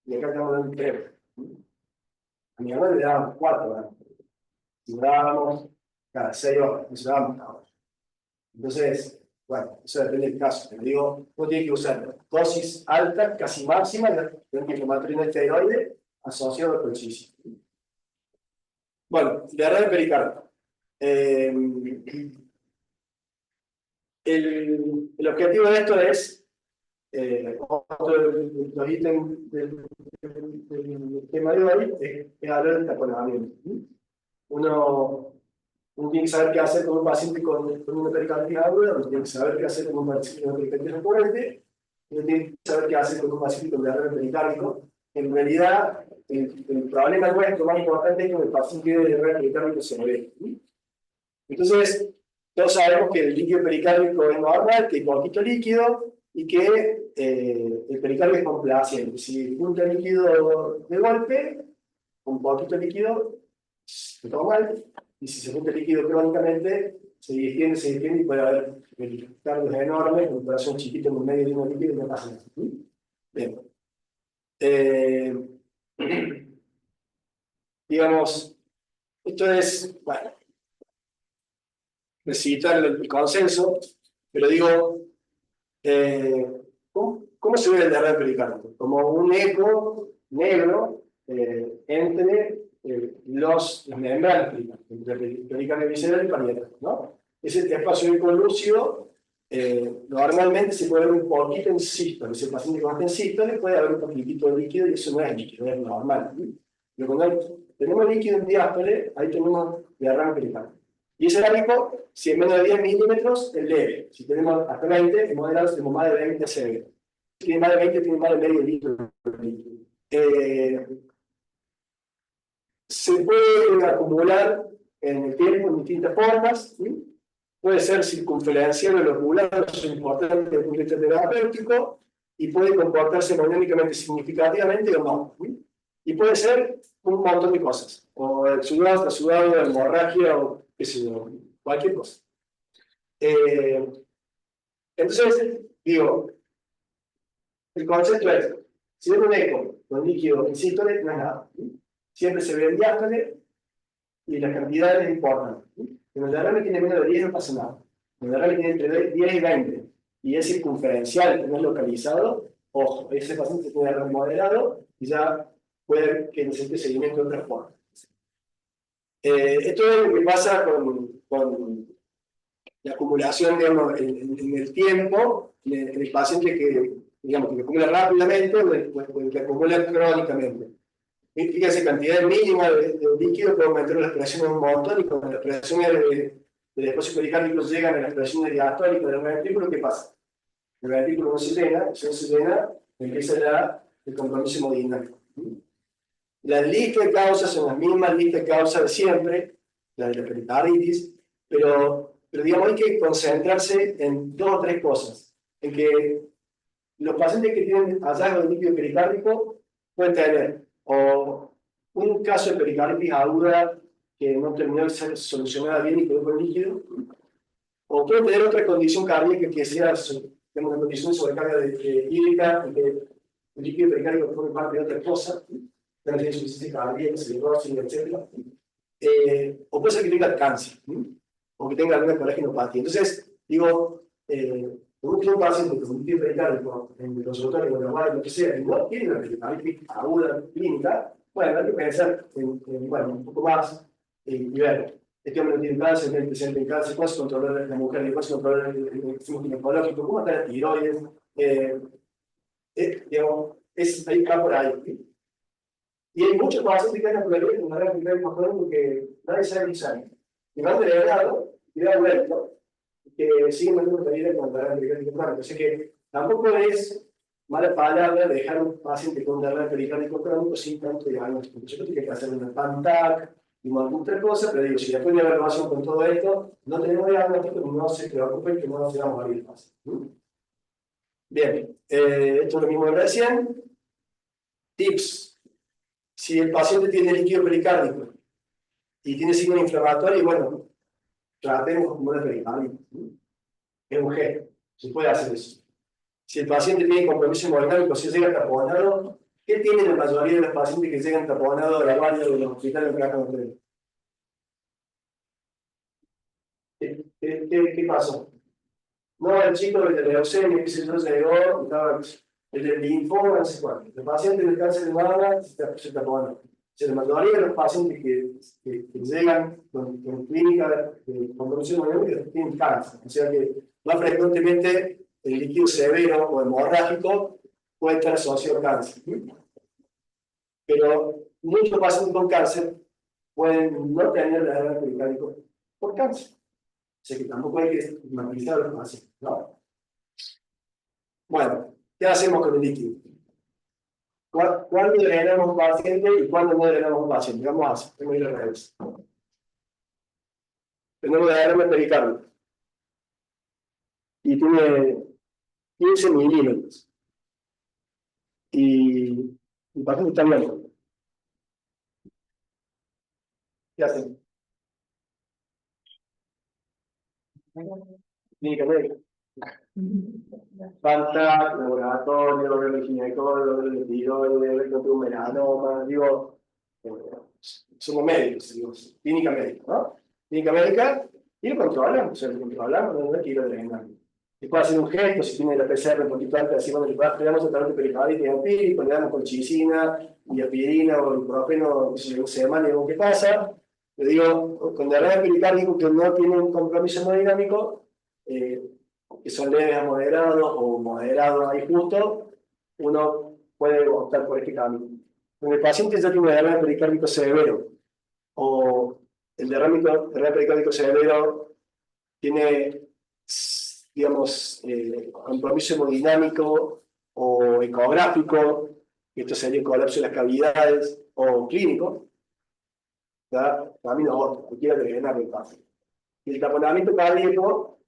Y acá estamos dando 3. A mi abuelo le dábamos 4 gramos. Si dábamos cada 6 horas, eso dábamos cada hora. Entonces, bueno, eso depende del caso. Pero digo, uno tiene que usar dosis alta, casi máxima, de antiinflamatorio no esteroide asociado con el ejercicio. Bueno, derrame pericardio. El objetivo de esto es, otro de los ítems del tema de hoy, es hablar del taponamiento. Uno tiene que saber qué hacer con un paciente con una pericarditis aguda, uno tiene que saber qué hacer con un paciente con una pericarditis recurrente, uno tiene que saber qué hacer con un paciente con derrame pericárdico. En realidad, el problema nuestro más importante es que el paciente tiene derrame pericárdico se ve. Entonces, todos sabemos que el líquido pericárdico es normal, que hay poquito líquido y que el pericardio es complaciente. Si junta líquido de golpe, un poquito líquido, se toma mal, y si se junta líquido crónicamente, se distiende y puede haber pericardios enormes, un corazón chiquito en medio de un líquido y no pasa nada. Bien. Digamos, esto es, bueno, necesitar el consenso, pero digo, ¿cómo se ve el derrame pericárdico? Como un eco negro entre las membranas pericárdicas, entre el pericardio visceral y parietal, ¿no? Ese espacio eco lúcido normalmente se puede ver un poquito en sístole. Ese paciente que está en sístole puede haber un poquitito de líquido y eso no es líquido, es normal. Pero cuando tenemos líquido en diástole, ahí tenemos derrame pericárdico. Y ese árico, si es menos de 10 milímetros, es leve. Si tenemos hasta 20, es moderado, si tenemos más de 20, es severo. Si tiene más de 20, tiene más de medio litro. Se puede acumular en el tiempo en distintas formas. ¿Sí? Puede ser circunferencial o locular, eso es importante desde el punto de vista terapéutico, y puede comportarse hemodinámicamente significativamente o no. ¿Sí? Y puede ser un montón de cosas, o exudado, hemorragia, o qué sé yo, cualquier cosa. Entonces, digo, el concepto es, si es un eco con líquido en sístole, no es nada. Siempre se ve el diástole y las cantidades importan. Cuando el derrame tiene menos de 10 no pasa nada. Cuando el derrame tiene entre 10 y 20 y es circunferencial, que no es localizado, ojo, ese paciente tiene derrame moderado y ya puede que necesite seguimiento de otra forma. Esto es lo que pasa con la acumulación, digamos, en el tiempo, en el paciente que, digamos, que acumula rápidamente o el que acumula crónicamente. Fíjense, cantidad mínima de líquido puede aumentar las presiones un montón, y cuando las presiones del espacio pericárdico llegan a las presiones diastólicas del ventrículo, ¿qué pasa? El ventrículo no se llena, si no se llena, empieza ya el compromiso hemodinámico. Las listas de causas son las mismas listas de causas de siempre, la de la pericarditis, pero digamos hay que concentrarse en 2 o 3 cosas. En que los pacientes que tienen hallazgo de líquido pericárdico pueden tener o un caso de pericarditis aguda que no terminó de ser solucionada bien y quedó con líquido, o pueden tener otra condición cardíaca que sea una condición de sobrecarga hídrica, y que el líquido pericárdico forme parte de otra cosa, una insuficiencia cardíaca, cirrosis, etc. O puede ser que tenga cáncer, o que tenga alguna coagulinopatía. Entonces, digo, uno tiene un paciente con un líquido pericárdico en el consultorio, con la lo que sea, y no tiene una pericarditis aguda clínica, bueno, hay que pensar bueno, un poco más y ver. Este hombre no tiene cáncer, tiene presente en cáncer, ¿cuál se controla la mujer? ¿Cuál se controla el sistema ginecológico? ¿Cómo está la tiroides? Digamos, ahí está por ahí. Y hay muchos pacientes que han aprendido de una gran importante porque nadie sabe qué sabe. Y van delegado y da vuelto, que siguen manteniendo la vida con la derrame pericárdico crónico. Así que tampoco es mala palabra dejar un paciente con derrame pericárdico crónico sin tanto diagnóstico. Yo tengo que hacer una PANTAC y otra cosa, pero digo, si después de la evaluación con todo esto no tenemos diagnóstico, no se preocupen que no nos vamos a morir fácil. Bien, esto es lo mismo de recién. Tips. Si el paciente tiene líquido pericárdico y tiene signo inflamatorio, bueno, tratemos como una pericarditis. Es un gesto, se puede hacer eso. Si el paciente tiene compromiso hemodinámico, si llega taponado, ¿qué tienen la mayoría de los pacientes que llegan taponados a la guardia de los hospitales de Cajón? ¿Qué pasó? No, el chico de la leucemia, que se nos llegó, estaba el del linfoma, no sé cuánto. El paciente del cáncer de mama se tapona. La mayoría de los pacientes que llegan con clínica de compromiso hemodinámico tienen cáncer. O sea que más frecuentemente el líquido severo o hemorrágico puede estar asociado al cáncer. Pero muchos pacientes con cáncer pueden no tener la hernia pericárdico por cáncer. O sea que tampoco hay que estigmatizar a los pacientes, ¿no? Bueno, ¿qué hacemos con el líquido? ¿Cuándo drenamos un paciente y cuándo no drenamos un paciente? Vamos a hacer, tengo que ir al revés. Tenemos la hernia pericárdica y tiene 15 milímetros. Y el paciente está blanco. ¿Qué hacen? Clínica médica. Falta, laboratorio, veo el ginecólogo, veo el tiroides, veo un melanoma, digo, somos médicos, digo, clínica médica, ¿no? Clínica médica, y lo controlamos, o sea, lo controlamos, no es que lo drenar. Se puede hacer un gesto, si tiene la PCR un poquito alta, así cuando le damos el talón de pericarditis empírico, le damos colchicina, diapirina o ibuprofeno, no sé, una semana y vemos qué pasa. Le digo, con derrame pericárdico que no tiene un compromiso hemodinámico, que son leves a moderados o moderados ahí justo, uno puede optar por este camino. Cuando el paciente ya tiene un derrame pericárdico severo, o el derrame pericárdico severo tiene, digamos, compromiso hemodinámico o ecográfico, esto sería el colapso de las cavidades, o clínico, camino otro, cualquiera que drenar el paciente. Y el taponamiento cardíaco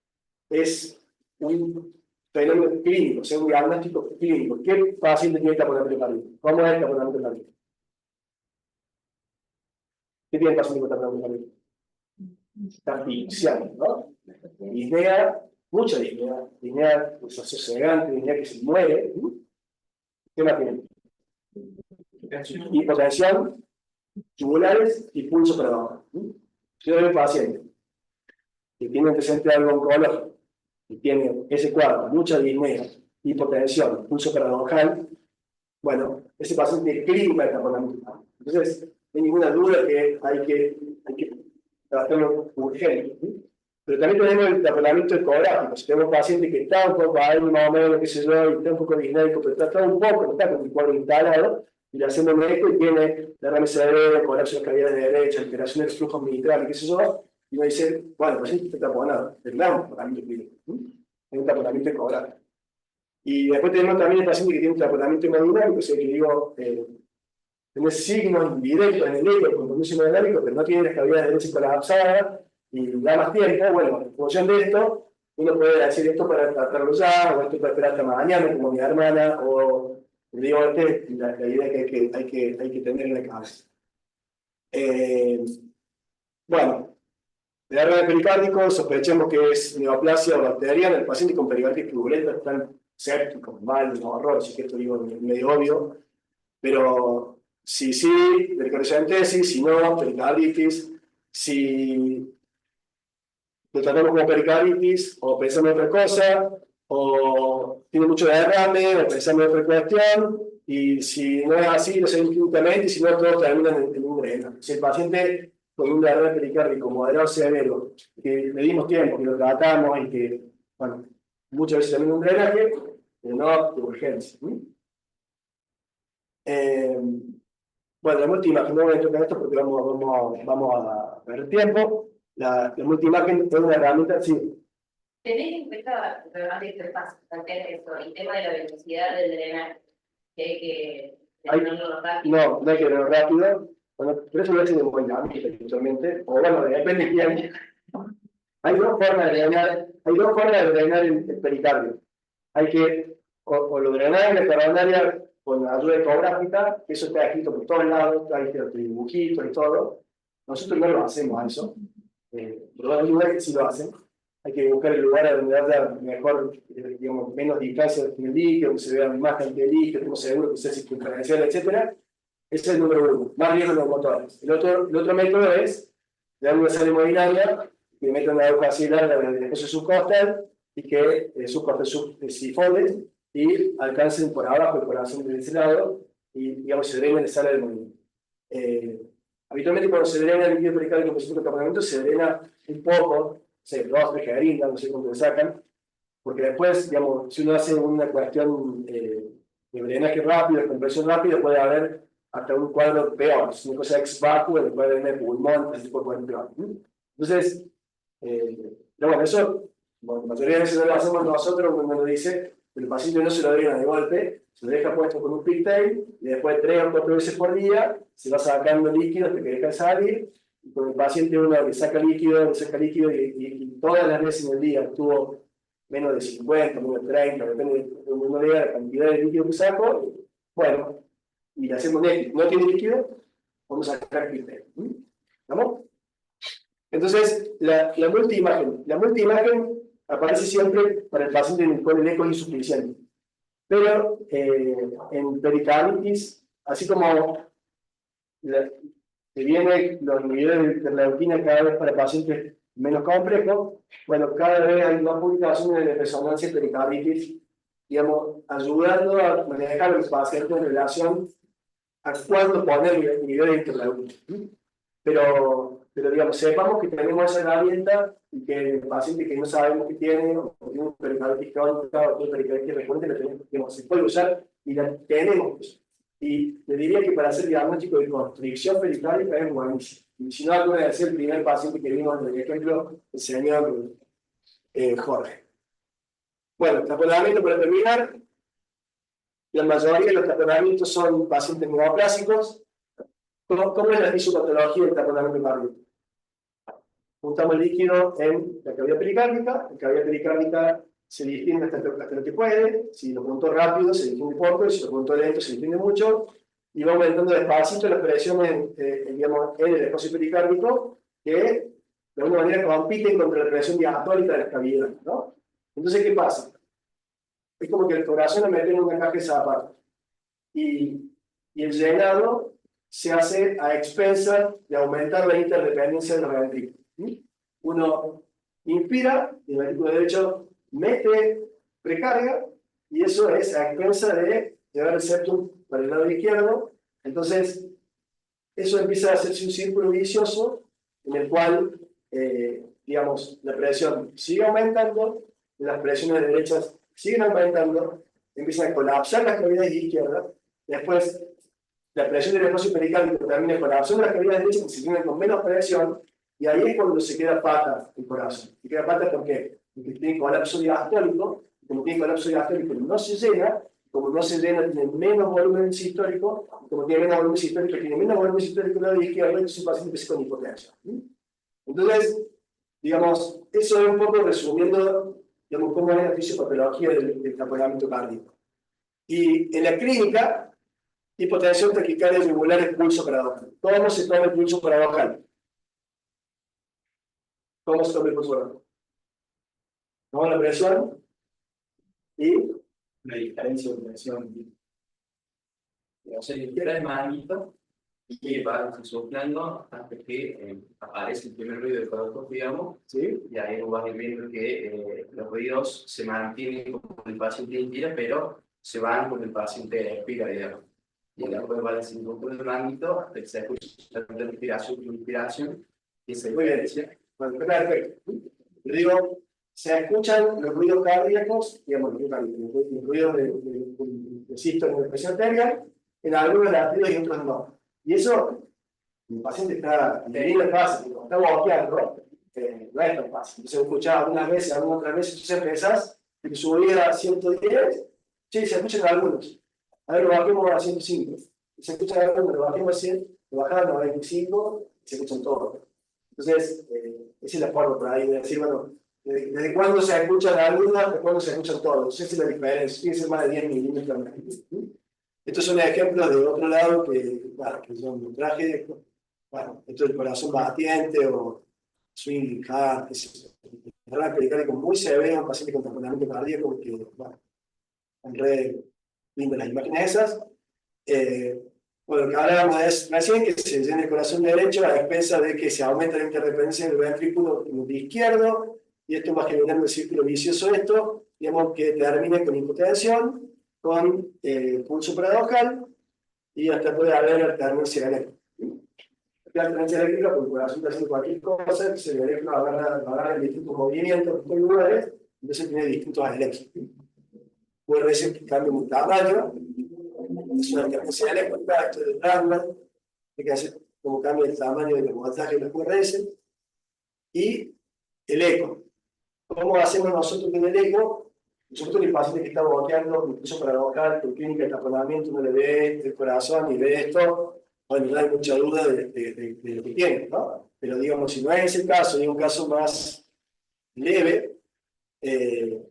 es un fenómeno clínico, o sea, un diagnóstico clínico. ¿Qué paciente tiene taponamiento cardíaco? ¿Cómo es el taponamiento cardíaco? ¿Qué tiene el paciente con taponamiento cardíaco? Está asfixiado, ¿no? Disnea, mucha disnea sosegante, disnea que se muere. ¿Qué más tiene? Hipotensión, tubulares y pulso para abajo. Si yo veo un paciente que tiene antecedente de algo oncológico y tiene ese cuadro, mucha disnea, hipotensión, pulso paradojal, bueno, ese paciente tiene clínica de taponamiento. Entonces, no hay ninguna duda que hay que tratarlo urgente. Pero también tenemos el taponamiento ecográfico. Si tenemos un paciente que está un poco ahí, más o menos, qué sé yo, y está un poco disnéico, pero está un poco, no está con el cuadro instalado, y le hacemos un eco y tiene derrame cerebral, colapso de las cavidades derechas, alteración del flujo mitral, qué sé yo, y uno dice, bueno, el paciente está taponado, tendrá un taponamiento clínico, es un taponamiento ecográfico. Y después tenemos también el paciente que tiene un taponamiento hemodinámico, o sea, que digo, tiene signos indirectos en el eco, con compromiso hemodinámico, pero no tiene las cavidades derechas colapsadas, y da más tiempo. Bueno, en función de esto, uno puede decir esto para tratarlo ya, o esto para esperar hasta mañana, como mi hermana, o digo, la idea que hay que tener en la cabeza. Bueno, el derrame pericárdico, sospechamos que es neoplasia bacteriana. El paciente con pericarditis purulenta están sépticos, mal, no horror, así que esto digo medio obvio, pero si sí, pericarditis, si no, pericarditis, si lo tratamos como pericarditis, o pensamos en otra cosa, o tiene mucho derrame, o pensamos en otra cuestión, y si no es así, lo seguimos clínicamente, y si no, todos terminan en un dreno. Si el paciente con un derrame pericárdico moderado severo, que le dimos tiempo, que lo tratamos, y que, bueno, muchas veces termina un drenaje, pero no de urgencia. Bueno, la multiimagen, no voy a entrar en esto porque vamos a ver tiempo. La multiimagen es una herramienta, sí. Tener en cuenta, realmente interfaz, también eso, el tema de la velocidad del drenaje, que hay que drenarlo rápido. No hay que drenarlo rápido. Bueno, pero eso lo hacen en buen ámbito, eventualmente. O bueno, depende de quién. Hay dos formas de drenar el pericardio. Hay que, o lo drenar en la coronaria con ayuda ecográfica, que eso está escrito por todos lados, está escrito dibujitos y todo. Nosotros no lo hacemos a eso. Pero hay lugares que sí lo hacen. Hay que buscar el lugar a donde haya mejor, digamos, menos distancia en el líquido, donde se vea más cantidad de líquido, estemos seguros que sea circunferencial, etc. Ese es el número uno, más riesgo en los motores. El otro método es dar una sal hemodinamia, que metan una aguja así larga desde el espacio subcostal y que subcostal sifones y alcancen por abajo el corazón de ese lado y, digamos, se drena la sala del movimiento. Habitualmente cuando se drena el líquido pericárdico por cierto taponamiento, se drena un poco, sé, 2, 3 jeringas, no sé cómo lo sacan, porque después, digamos, si uno hace una cuestión de drenaje rápido, de compresión rápida, puede haber hasta un cuadro peor, es una cosa ex vacuo, el cuadro de pulmón, ese tipo de cuadro peor. Entonces, pero bueno, eso, bueno, la mayoría de veces no lo hacemos nosotros cuando nos dice que el paciente no se lo drena de golpe, se lo deja puesto con un pigtail y después 3 o 4 veces por día se va sacando líquido hasta que deja de salir. Y con el paciente uno le saca líquido y todas las veces en el día tuvo menos de 50, menos de 30, depende de donde uno vea la cantidad de líquido que saco. Bueno, y le hacemos líquido. ¿No tiene líquido? Vamos a sacar pigtail. ¿Estamos? Entonces, la multiimagen aparece siempre para el paciente en el cual el eco es insuficiente. Pero en pericarditis, así como que vienen los niveles de interleuquina cada vez para pacientes menos complejos, bueno, cada vez hay más publicaciones de resonancia pericarditis, digamos, ayudando a manejar a los pacientes en relación a cuándo poner el nivel de interleuquina. Pero digamos, sepamos que tenemos esa herramienta y que el paciente que no sabemos que tiene, o tiene un pericarditis crónica o tiene pericarditis recurrente, la tenemos, se puede usar y la tenemos. Y le diría que para hacer diagnóstico de constricción pericárdica es buenísimo. Y si no, acuerdo de ser el primer paciente que vimos en el ejemplo, el señor Jorge. Bueno, taponamiento para terminar. La mayoría de los taponamientos son pacientes neoplásicos. ¿Cómo es la fisiopatología del taponamiento cardíaco? Juntamos el líquido en la cavidad pericárdica. La cavidad pericárdica se distingue hasta lo que puede. Si lo punto rápido, se distingue poco. Y si lo punto lento, se distingue mucho. Y va aumentando despacito las presiones digamos, en el espacio pericárdico, que de alguna manera compiten contra la presión diastólica de las cavidades, ¿no? Entonces, ¿qué pasa? Es como que el corazón lo mete en una caja de zapatos. Y el llenado se hace a expensas de aumentar la interdependencia de los ventrículos. Uno inspira y el ventrículo derecho mete precarga y eso es a expensas de llevar el septum para el lado izquierdo. Entonces, eso empieza a hacerse un círculo vicioso en el cual, digamos, la presión sigue aumentando, las presiones derechas siguen aumentando, empiezan a colapsar las cavidades izquierdas, después la presión del espacio pericárdico termina colapsando las cavidades derechas que se tienen con menos presión, y ahí es cuando se queda pata el corazón. ¿Se queda pata por qué? Porque tiene colapso diastólico, y como tiene colapso diastólico no se llena, como no se llena tiene menos volumen sistólico, y como tiene menos volumen sistólico, tiene menos volumen sistólico lado izquierdo, entonces el paciente empieza con hipotensión. Entonces, digamos, eso es un poco resumiendo, digamos, cómo es la fisiopatología del taponamiento cardíaco. Y en la clínica, hipotensión taquicardia yugular es pulso paradojal. ¿Cómo se toma el pulso paradojal? ¿Cómo se toma el pulso paradojal? Tomamos la presión y Una diferencia de presión. O sea, izquierda es manito y va soplando hasta que aparece el primer ruido del corazón, digamos, ¿sí? y ahí vas a ir viendo que los ruidos se mantienen con el paciente inspira, pero se van con el paciente expira, digamos. Y después va el cinturón del manito hasta que se escucha la respiración y inspiración, y esa Muy bien. diferencia. Bueno, perfecto. Le digo, se escuchan los ruidos cardíacos, digamos, los ruidos de sístole de presión arterial, en algunos latidos y otros no. Y eso, el paciente está teniendo es fácil, está boqueando, no es tan fácil. Entonces, escuchaba algunas veces, algunas otras veces, entonces empezás, que subía a 110, sí, se escuchan algunos. A ver, lo bajemos a 105. Se escuchan algunos, lo bajemos a 100, lo bajamos a 95, y se escuchan todos. Entonces, esa es la forma por ahí de decir, bueno, ¿desde cuándo se escuchan algunas, de cuándo se escuchan todos? Esa es la diferencia, tiene que ser más de 10 milímetros. Estos son ejemplos de otro lado que, bueno, que son tragedias. Bueno, esto es el corazón batiente o swing, hard, una pericárdica muy severa, un paciente con tamponamiento cardíaco, que, bueno, en red, viendo las imágenes esas. Bueno, lo que hablábamos es recién que se llena el corazón derecho a expensas de que se aumenta la interdependencia del ventrículo izquierdo, y esto va generando el círculo vicioso esto, digamos que termina con hipotensión, con pulso paradojal, y hasta puede haber alternancia eléctrica. La alternancia eléctrica, porque el corazón está haciendo cualquier cosa, el cerebro agarra en distintos movimientos, en distintos lugares, entonces tiene distintos electros. Puede ser que cambie un tamaño, es una alternancia eléctrica, esto es de plasma, hay que hacer como cambia el tamaño de los voltajes de los QRS, y el eco. ¿Cómo hacemos nosotros con el eco? Nosotros el paciente que está bloqueando, incluso para bloquear por clínica de taponamiento, no le ve el corazón y ve esto, bueno, no hay mucha duda de lo que tiene, ¿no? Pero digamos, si no es ese caso, y es un caso más leve, ¿qué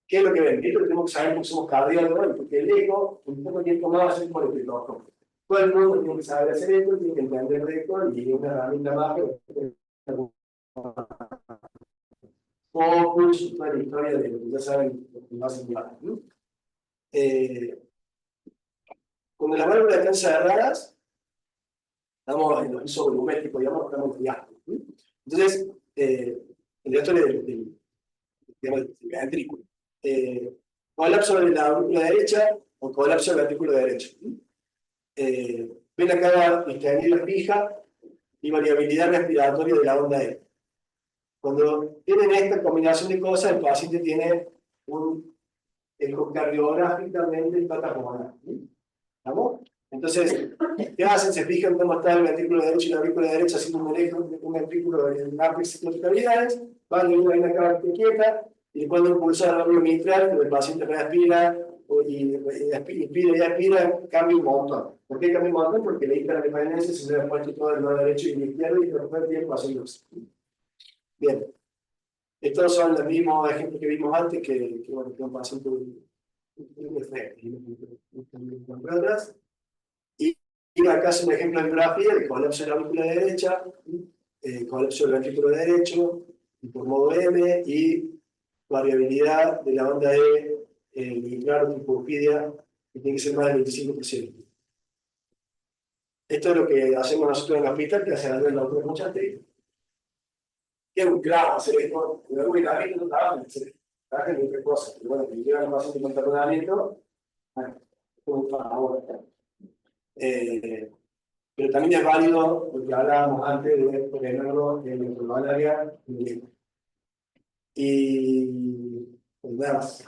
es lo que ven? Esto lo tenemos que saber porque somos cardiólogos, porque el eco, un poco tiempo más, es por el piloto. Todo el mundo tiene que saber hacer esto, tiene que entender el eco, y una herramienta más que Focus, toda la historia de lo que ya saben, lo que más hablar, ¿no? Cuando las válvulas están cerradas, estamos en los uso volumétrico, digamos, estamos en diástolo, ¿no? Entonces, el diástolo del ventrículo. Colapso de la aurícula derecha o colapso del ventrículo derecho. Ven acá la estabilidad fija y variabilidad respiratoria de la onda E. Cuando tienen esta combinación de cosas, el paciente tiene un ecocardiográficamente patagónico. ¿Estamos? Entonces, ¿qué hacen? Se fijan cómo está el ventrículo derecho y la aurícula derecha haciendo un ventrículo de amplias circularidades, van de una acá quieta, y cuando impulsa el labio mitral, el paciente respira y inspira y expira, cambia un montón. ¿Por qué cambia un montón? Porque la hiperdependencia se le ha puesto todo el lado derecho y el izquierdo, y después el tiempo haciendo. Bien, estos son los mismos ejemplos que vimos antes, que bueno, que un paciente y acá es un ejemplo de grafía de colapso de la aurícula derecha, colapso del ventrículo derecho, y por modo M, y variabilidad de la onda E, claro, hipopidia, que tiene que ser más del 25%. Esto es lo que hacemos nosotros en la pista, que hace la doctora muchas veces. Que es un claro hacer esto, pero la gente no trabaja en otra cosa. Pero bueno, que llegan los pacientes con tratamiento, bueno, es un favor. Pero también es válido lo que hablábamos antes de ponerlo en el global área y pues nada más.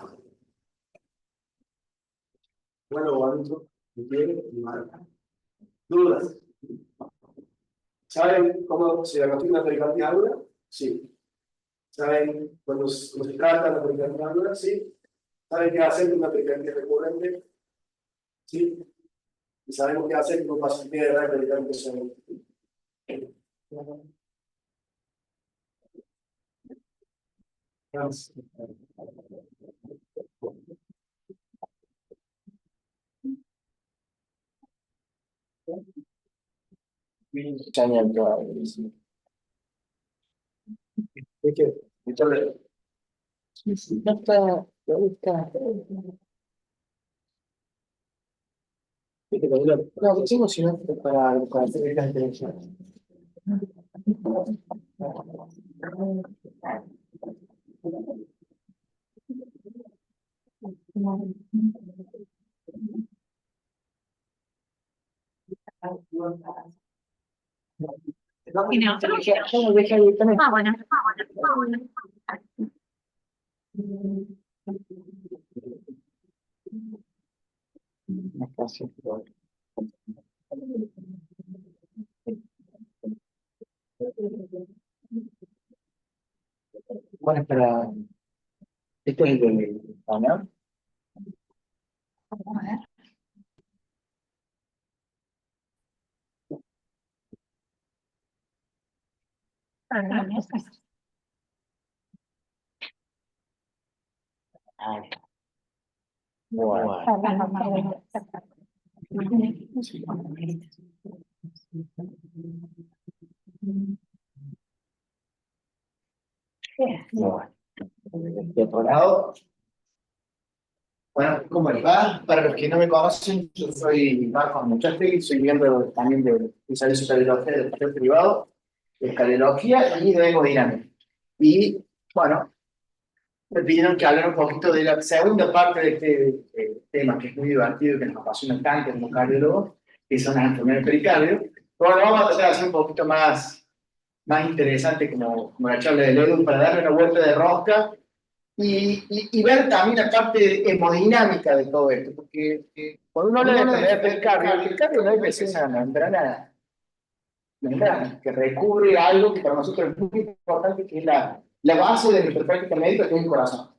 Bueno, bonito, ¿me quiere? Y mal. ¿Dudas? ¿Saben cómo se diagnostica una pericarditis aguda? Sí. ¿Saben cuando se trata la pericarditis aguda? Sí. ¿Saben qué hacer con una pericarditis recurrente? Sí. Y sabemos qué hacer con un paciente de edad pericarditis severa. No, tengo sino para hacer esta intervención. ¿Tiene otro? Ah, bueno. Bueno, espera. Este es el de Ana. A ver. Bueno, de otro lado, bueno, ¿cómo les va? Para los que no me conocen, yo soy Marcos Muchaste, soy miembro también del Servicio de Cardiología del sector privado, de cardiología y de hemodinámica. Y, bueno, me pidieron que hablara un poquito de la segunda parte de este tema, que es muy divertido y que nos apasiona tanto como cardiólogos, que son las enfermedades pericardio. Bueno, vamos a tratar de hacer un poquito más interesante como la charla de Edu, para darle una vuelta de rosca y ver también la parte hemodinámica de todo esto, porque cuando uno habla de enfermedad pericardio, el pericardio no es que sea una membrana que recubre algo que para nosotros es muy importante, que es la base de nuestra práctica médica, que es el corazón.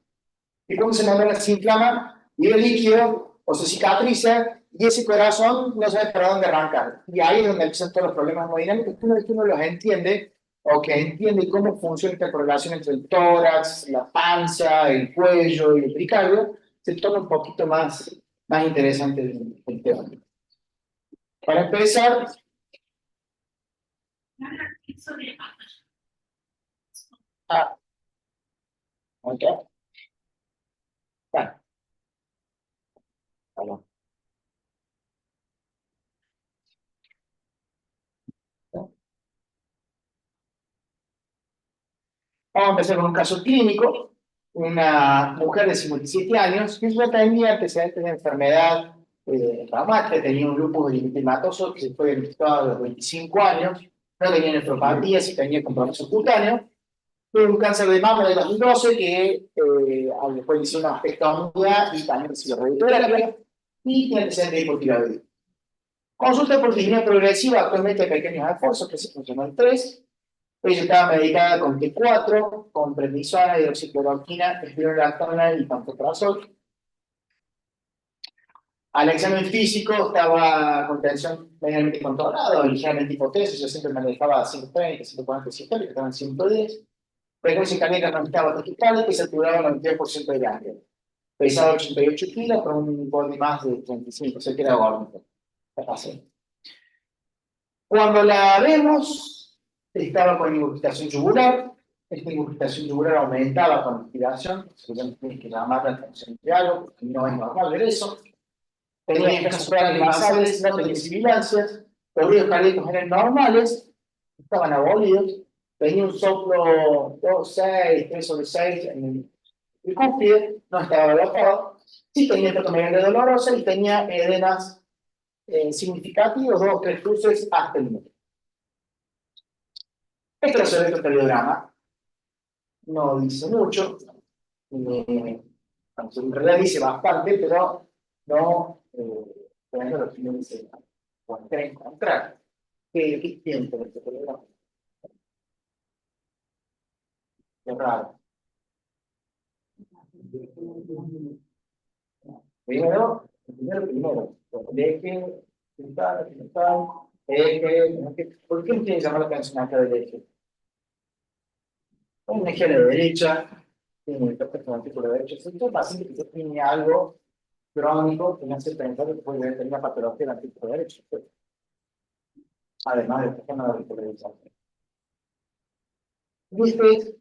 Y cuando esa membrana se inflama, llega el líquido o se cicatriza, y ese corazón no sabe para dónde arrancar. Y ahí es donde empiezan todos los problemas hemodinámicos, que una vez que uno los entiende, o que entiende cómo funciona esta correlación entre el tórax, la panza, el cuello y el pericardio, se torna un poquito más interesante el tema. Para empezar, ok, bueno, vamos. Vamos a empezar con un caso clínico. Una mujer de 57 años que ya tenía antecedentes de enfermedad reumática, tenía un lupus eritematoso que se fue diagnosticado a los 25 años, no tenía nefropatías y tenía compromiso cutáneo. Tuvo un cáncer de mama de 2012 que después le hicieron una mastectomía y también recibió radioterapia y tiene antecedentes de hipotiroidismo. Consulta por disnea progresiva, actualmente hay pequeños esfuerzos, que se funcionó el 3. Ella estaba medicada con T4, con prednisona, hidroxicloroquina, espironolactona y pantoprazol. Al examen físico estaba con tensión medianamente controlada, ligeramente hipotensa, yo siempre manejaba 130, 140 sistólica, estaban 110. Frecuencia cardíaca no estaba taquicardia y saturaba el 92% de ganglio. Pesaba 88 kilos con un body más de 35, o sea que era gordito. Cuando la vemos, estaba con ingurgitación yugular. Esta ingurgitación yugular aumentaba con la respiración, se tiene que llamar la atención de algo, porque no es normal ver eso. Tenía escasos planes basales, no tenía sibilancias, los ruidos cardíacos eran normales, estaban abolidos, tenía un soplo 2/6, 3/6 en el cúspide, no estaba relajado, sí tenía petomeglia dolorosa y tenía edemas significativos, 2 o 3 cruces hasta el medio. Este es el electrocardiograma, no dice mucho, en realidad dice bastante, pero no, teniendo lo que no dice, poner en encontrar. ¿Qué tiempo el electrocardiograma? Es raro. Primero, eje, eje, ¿por qué me tiene que llamar la atención acá del eje? Un eje a la derecha, tiene el artículo derecho. Si es paciente que tiene algo crónico que me hace pensar que puede tener una patología del artículo derecho. Además de que no artículo derecho. Y este es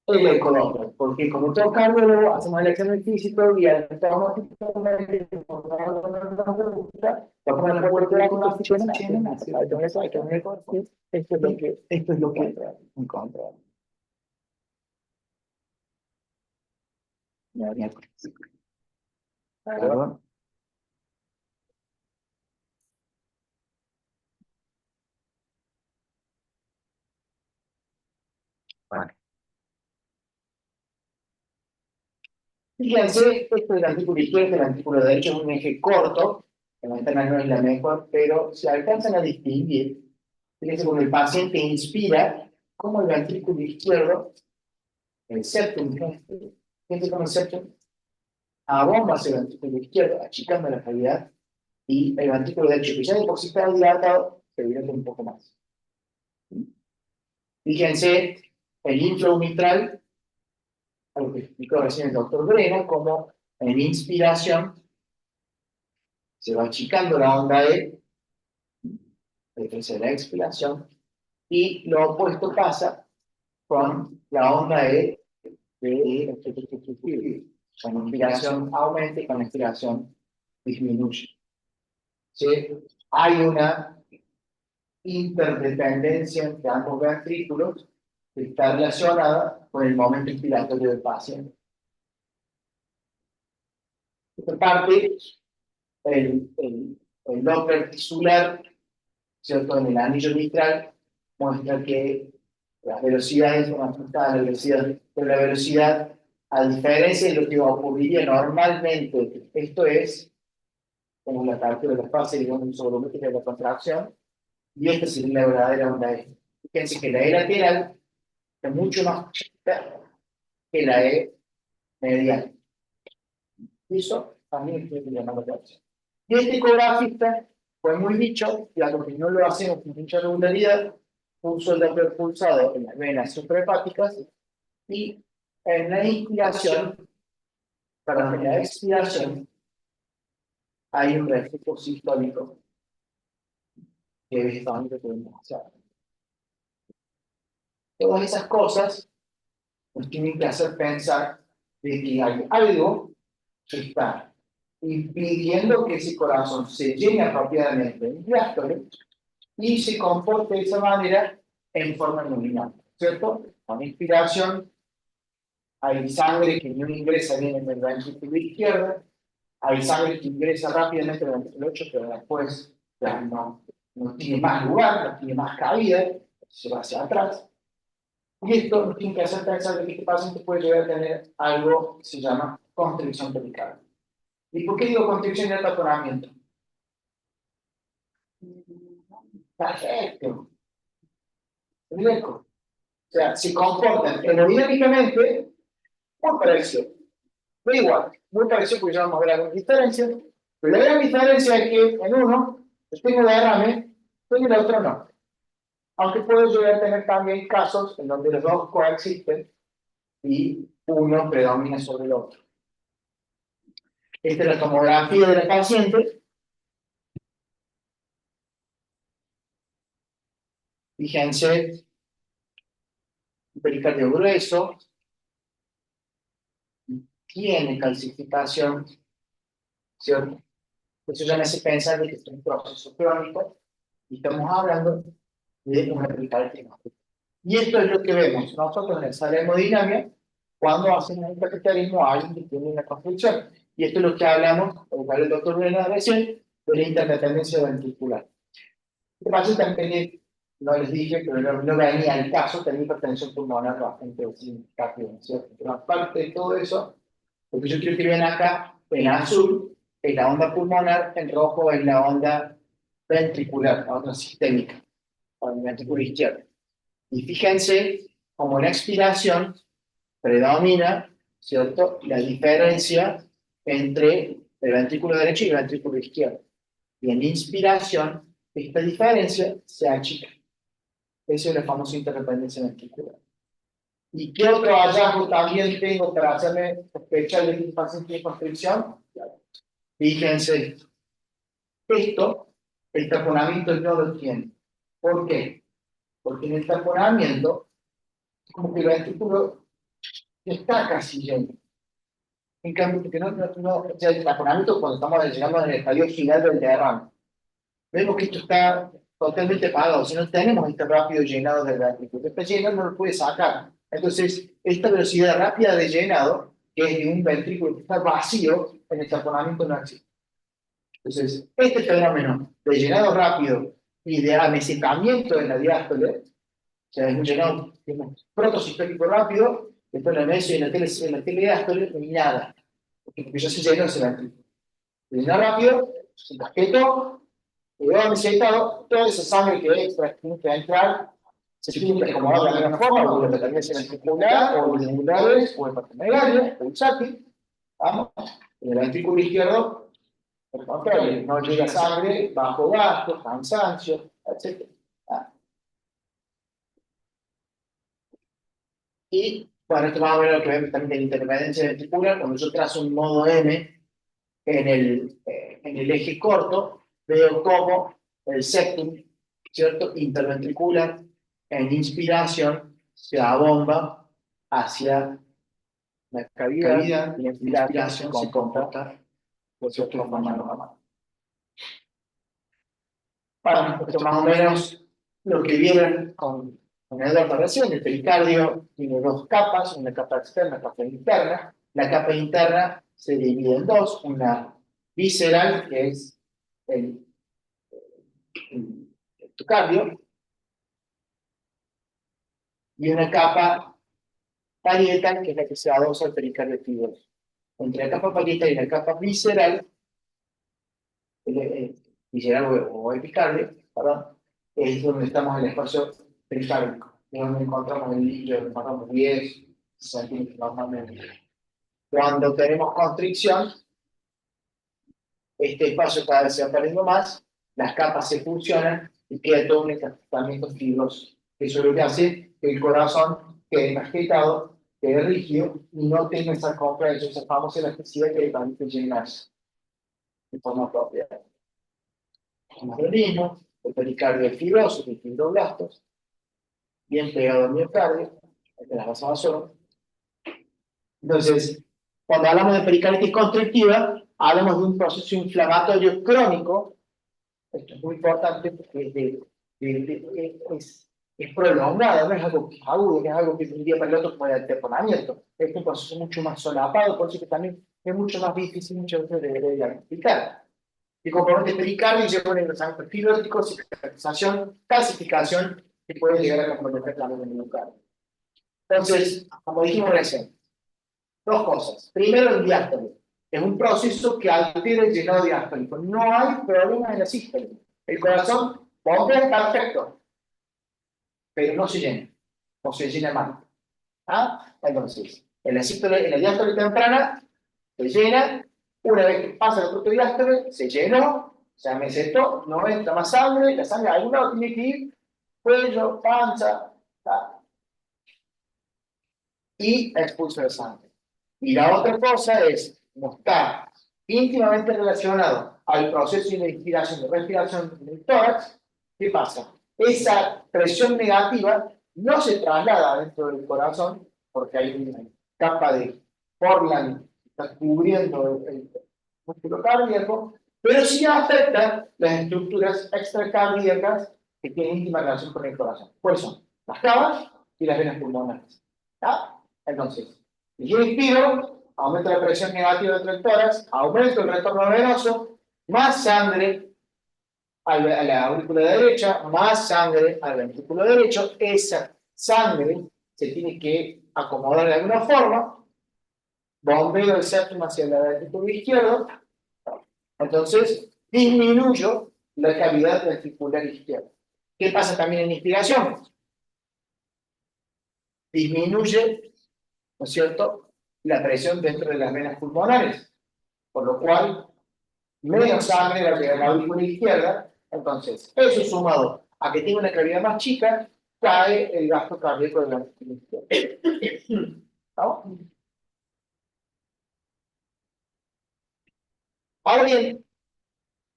el ecodoppler, porque como todo cardiólogo hacemos el examen físico y al estamos esto es lo que encontramos. Perdón. Vale. Fíjense, esto es el artículo izquierdo, el artículo derecho es un eje corto, la ventana no es la mejor, pero se alcanzan a distinguir. Fíjense, cuando el paciente inspira, como el ventrículo izquierdo, el septum, fíjense como el septum abomba hacia el ventrículo izquierdo, achicando la cavidad, y el ventrículo derecho, que ya de por sí está dilatado, se dilata un poco más. Fíjense, el inflow mitral, algo que explicó recién el doctor Brena, como en inspiración se va achicando la onda E, después de la expiración, y lo opuesto pasa con la onda E con inspiración aumenta y con expiración disminuye. ¿Sí? Hay una interdependencia entre ambos ventrículos que está relacionada con el momento inspiratorio del paciente. Por parte, el Doppler tisular, ¿cierto? En el anillo mitral muestra que las velocidades son ajustadas a la velocidad, pero la velocidad, a diferencia de lo que ocurriría normalmente, esto es como la apertura de la fase, digamos, isovolumétrica de la contracción, y esta sería la verdadera onda E. Fíjense que la E lateral es mucho más chica que la E medial. Y eso también tiene que llamar la atención. Y este ecografista fue muy dicho, y algo que no lo hacemos con mucha regularidad, puso el Doppler pulsado en las venas suprahepáticas y en la inspiración, para la expiración, hay un reflejo sistólico que es donde podemos hacer. Todas esas cosas nos tienen que hacer pensar de que hay algo que está impidiendo que ese corazón se llene apropiadamente en diástole y se comporte de esa manera en forma nominal, ¿cierto? Con inspiración hay sangre que no ingresa bien en el ventrículo izquierdo, hay sangre que ingresa rápidamente en el ventrículo 8, pero después ya no tiene más lugar, no tiene más cabida, se va hacia atrás. Y esto nos tiene que hacer pensar de que este paciente puede llegar a tener algo que se llama constricción pericardial. ¿Y por qué digo constricción de taponamiento? Perfecto. Rico. O sea, se comportan hemodinámicamente muy parecido. Pero igual, muy parecido porque ya vamos a ver algunas diferencias. Pero la gran diferencia es que en uno, yo tengo derrame, en el otro no. Aunque puedo llegar a tener también casos en donde los dos coexisten y uno predomina sobre el otro. Esta es la tomografía de la paciente. Fíjense, pericardio grueso, tiene calcificación, ¿cierto? Eso ya me hace pensar de que es un proceso crónico y estamos hablando de una pericarditis. Y esto es lo que vemos nosotros en el sala de hemodinámica cuando hacemos un cateterismo a alguien que tiene una constricción. Y esto es lo que hablamos, o el doctor Brena recién, de la interdependencia ventricular. Este paciente también, no les dije, pero no venía al caso, tenía hipertensión pulmonar bastante significativa, ¿cierto? Pero aparte de todo eso, lo que yo quiero que vean acá, en azul, es la onda pulmonar, en rojo es la onda ventricular, la onda sistémica, o el ventrículo izquierdo. Y fíjense, como en expiración, predomina, ¿cierto?, la diferencia entre el ventrículo derecho y el ventrículo izquierdo. Y en inspiración, esta diferencia se achica. Esa es la famosa interdependencia ventricular. ¿Y qué otro hallazgo también tengo para hacerme sospechar de que el paciente tiene constricción? Fíjense, esto, el taponamiento no lo tiene. ¿Por qué? Porque en el taponamiento, como que el ventrículo está casi lleno. En cambio, porque o sea, el taponamiento cuando estamos llegando al estadio final del derrame, vemos que esto está totalmente apagado, si no tenemos este rápido llenado del ventrículo. Está lleno, no lo puede sacar. Entonces, esta velocidad rápida de llenado, que es de un ventrículo que está vacío, en el taponamiento no existe. Entonces, este fenómeno de llenado rápido y de amesecamiento en la diástole, o sea, es un llenado protosistólico rápido, después en la meso y en la telediástole, y nada, porque ya se llenó ese ventrículo. Llena rápido, se encasquetó, quedó amesecado, toda esa sangre que extra tiene que entrar, se tiene que acomodar de alguna forma, o de la ventricular, o de ungulares, o hepatomegalia, o ulsátil, vamos, en el ventrículo izquierdo, por el contrario, no llega sangre, bajo gasto, cansancio, etc. Y, bueno, esto más o menos lo que vemos también de la interdependencia ventricular, cuando yo trazo un modo M en el eje corto, veo cómo el septum, ¿cierto?, interventricular, en inspiración, se abomba hacia la cavidad y la inspiración se comporta de otra forma. Bueno, esto más o menos lo que vieron con Eduardo recién, el pericardio tiene dos capas, una capa externa, una capa interna. La capa interna se divide en dos, una visceral, que es el endocardio, y una capa parietal, que es la que se adosa al pericardio fibroso. Entre la capa parietal y la capa visceral, visceral o epicardio, perdón, es donde estamos en el espacio pericárdico, es donde encontramos el líquido, donde encontramos 10 centímetros normalmente. Cuando tenemos constricción, este espacio cada vez se va perdiendo más, las capas se fusionan y queda todo un encapsulamiento fibroso. Eso es lo que hace que el corazón quede encasquetado, quede rígido y no tenga esa comprensión, esa famosa elasticidad que le permite llenarse de forma propia. Lo mismo, el pericardio es fibroso, de fibroblastos, bien pegado al miocardio, de las vasovasoras. Entonces, cuando hablamos de pericarditis constrictiva, hablamos de un proceso inflamatorio crónico. Esto es muy importante porque es prolongado, no es algo agudo, no es algo que de un día para el otro puede haber taponamiento. Es un proceso mucho más solapado, por eso que también es mucho más difícil muchas veces de diagnosticar. El componente pericardio se pone en los ángulos fibróticos, cicatrización, calcificación, que puede llegar a comprometer la membrana miocardio. Entonces, como dijimos recién, dos cosas. Primero, el diástole. Es un proceso que altera el llenado diastólico. No hay problemas en la sístole. El corazón bombea perfecto, pero no se llena, o se llena mal. ¿Ah? Entonces, en la diástole temprana se llena. Una vez que pasa el producto diástole, se llenó, se amesetó, no entra más sangre, la sangre a algún lado tiene que ir, cuello, panza, ¿tá? Y expulso de sangre. Y la otra cosa es, como está íntimamente relacionado al proceso de inspiración y respiración del tórax, ¿qué pasa? Esa presión negativa no se traslada dentro del corazón, porque hay una capa de Portland que está cubriendo el músculo cardíaco, pero sí afecta las estructuras extracardíacas que tienen íntima relación con el corazón. ¿Cuáles son? Las cavas y las venas pulmonares. ¿Tá? Entonces, si yo inspiro, aumenta la presión negativa dentro del tórax, aumenta el retorno venoso, más sangre a la aurícula derecha, más sangre al ventrículo derecho. Esa sangre se tiene que acomodar de alguna forma, bombeo del septum hacia el ventrículo izquierdo, entonces disminuyo la cavidad ventricular izquierda. ¿Qué pasa también en inspiración? Disminuye, ¿no es cierto?, la presión dentro de las venas pulmonares, por lo cual menos sangre va a llegar a la aurícula izquierda. Entonces, eso sumado a que tiene una cavidad más chica, cae el gasto cardíaco de la aurícula izquierda. ¿No? Ahora bien,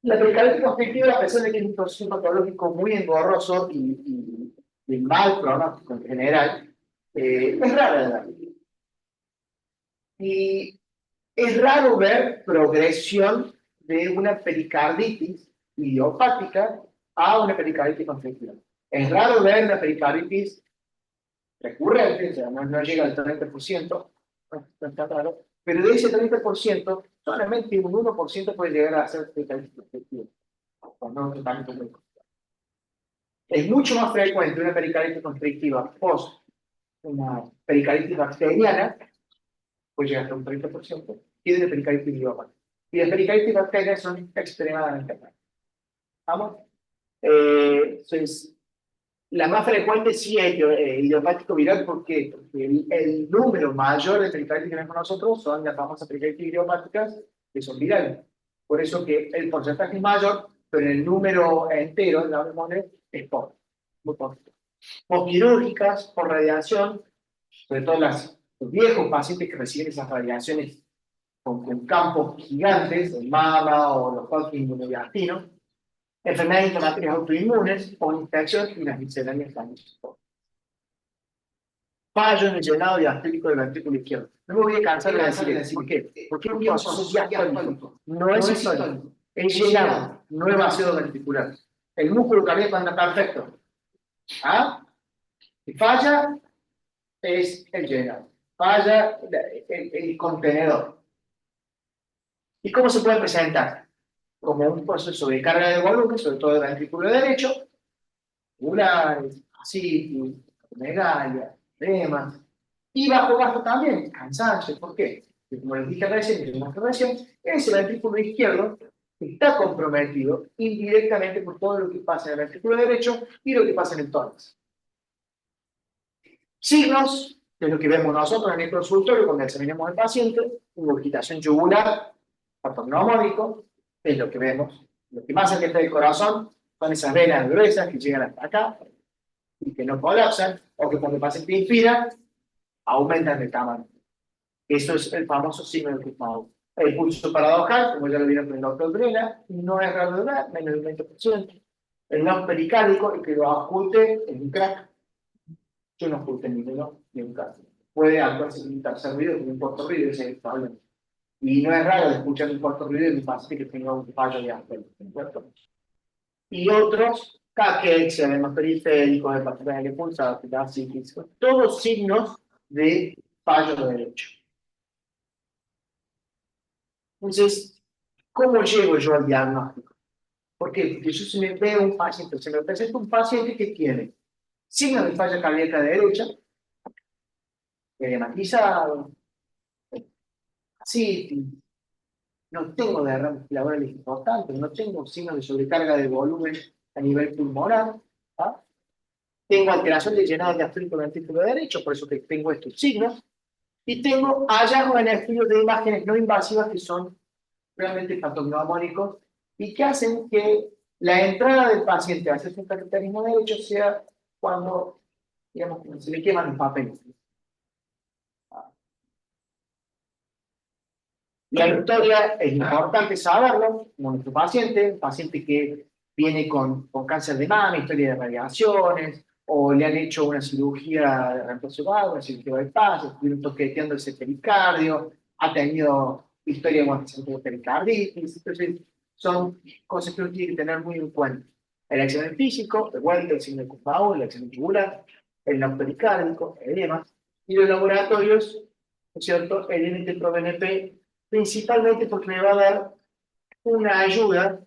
la pericarditis constrictiva, a pesar de que es un proceso patológico muy engorroso y de mal pronóstico en general, es rara de la vida. Y es raro ver progresión de una pericarditis idiopática a una pericarditis constrictiva. Es raro ver una pericarditis recurrente, o sea, no llega al 30%, no está raro, pero de ese 30%, solamente un 1% puede llegar a ser pericarditis constrictiva. No, es mucho más frecuente una pericarditis constrictiva post una pericarditis bacteriana, puede llegar hasta un 30%, y de pericarditis idiopática. Y las pericarditis bacterianas son extremadamente raras. ¿Vamos? Entonces, la más frecuente sí es idiopático viral, porque el número mayor de pericarditis que tenemos nosotros son las famosas pericarditis idiopáticas, que son virales. Por eso que el porcentaje es mayor, pero el número entero de la hormona es poco, muy poco. Postquirúrgicas, por radiación, sobre todo los viejos pacientes que reciben esas radiaciones con campos gigantes, el mama o los Hodgkin inmunoblastino, enfermedades inflamatorias autoinmunes o infección y las misceláneas también. fallo en el llenado diastólico del ventrículo izquierdo. No me voy a cansar de decir ¿por qué? Porque un proceso diastólico no es sistólico, es llenado, no es vacío ventricular. El músculo cardíaco anda perfecto. ¿Ah? Si falla, es el llenado. Falla el contenedor. ¿Y cómo se puede presentar? Como un proceso de carga de volumen, sobre todo del ventrículo derecho, angulares, así, megalia, edemas, y bajo gasto también, cansancio. ¿Por qué? Porque como les dije recién, ese ventrículo izquierdo está comprometido indirectamente por todo lo que pasa en el ventrículo derecho y lo que pasa en el tórax. Signos de lo que vemos nosotros en el consultorio cuando examinamos al paciente: ingurgitación yugular, factor neumónico, es lo que vemos. Lo que más cerca del corazón son esas venas gruesas que llegan hasta acá y que no colapsan, o que cuando el paciente inspira, aumentan de tamaño. Eso es el famoso signo del Kussmaul. El pulso paradojal, como ya lo vieron con el doctor Brena, no es raro de ver, menos del 20%. El no pericárdico, el que lo oculte en un crack. Yo no oculté ninguno ni un crack. Puede actuarse sin un tercer ruido, con un corto ruido, ese es el problema. Y no es raro de escuchar un corto ruido en un paciente que tenga un fallo de Asperger, ¿de acuerdo? Y otros, caquexia, edemas periféricos, hepatitis de pulsada, psiquis, todos signos de fallo derecho. Entonces, ¿cómo llego yo al diagnóstico? ¿Por qué? Porque yo se me veo un paciente, se me presenta un paciente que tiene signos de falla cardíaca derecha, edematizado, así, no tengo derrames laborales importantes, no tengo signos de sobrecarga de volumen a nivel pulmonar, ¿ah? Tengo alteración de llenado diastólico del ventrículo derecho, por eso que tengo estos signos, y tengo hallazgos en estudios de imágenes no invasivas que son realmente patognomónicos y que hacen que la entrada del paciente hacia su cateterismo derecho sea cuando, digamos, cuando se le queman los papeles. La historia es importante saberlo, como nuestro paciente, un paciente que viene con cáncer de mama, historia de radiaciones, o le han hecho una cirugía de reemplazo de agua, una cirugía de bypass, estuvieron toqueteando ese pericardio, ha tenido historia de pericarditis. Entonces, son cosas que uno tiene que tener muy en cuenta. El examen físico, de vuelta, el signo de Kussmaul, el examen tubular, el no pericárdico, el edema, y los laboratorios, ¿no es cierto? El NT-proBNP, principalmente porque me va a dar una ayuda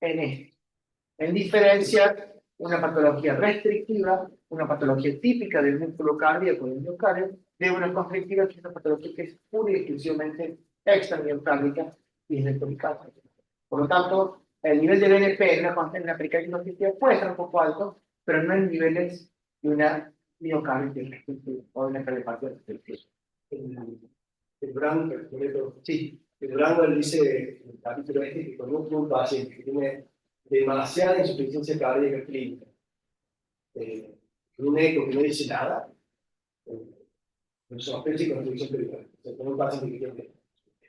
en esto, en diferenciar una patología restrictiva, una patología típica del músculo cardíaco del miocardio, de una constrictiva que es una patología que es pura y exclusivamente extramiocárdica y es del pericardio. Por lo tanto, el nivel de BNP en una pericarditis constrictiva puede estar un poco alto, pero no en niveles de una miocarditis restrictiva o de una cardiopatía restrictiva. El Brand, Sí. el Brand dice en el capítulo este que conozco un paciente que tiene demasiada insuficiencia cardíaca clínica, un eco que no dice nada, no sospecha y construcción pericardial. O sea, con un paciente que tiene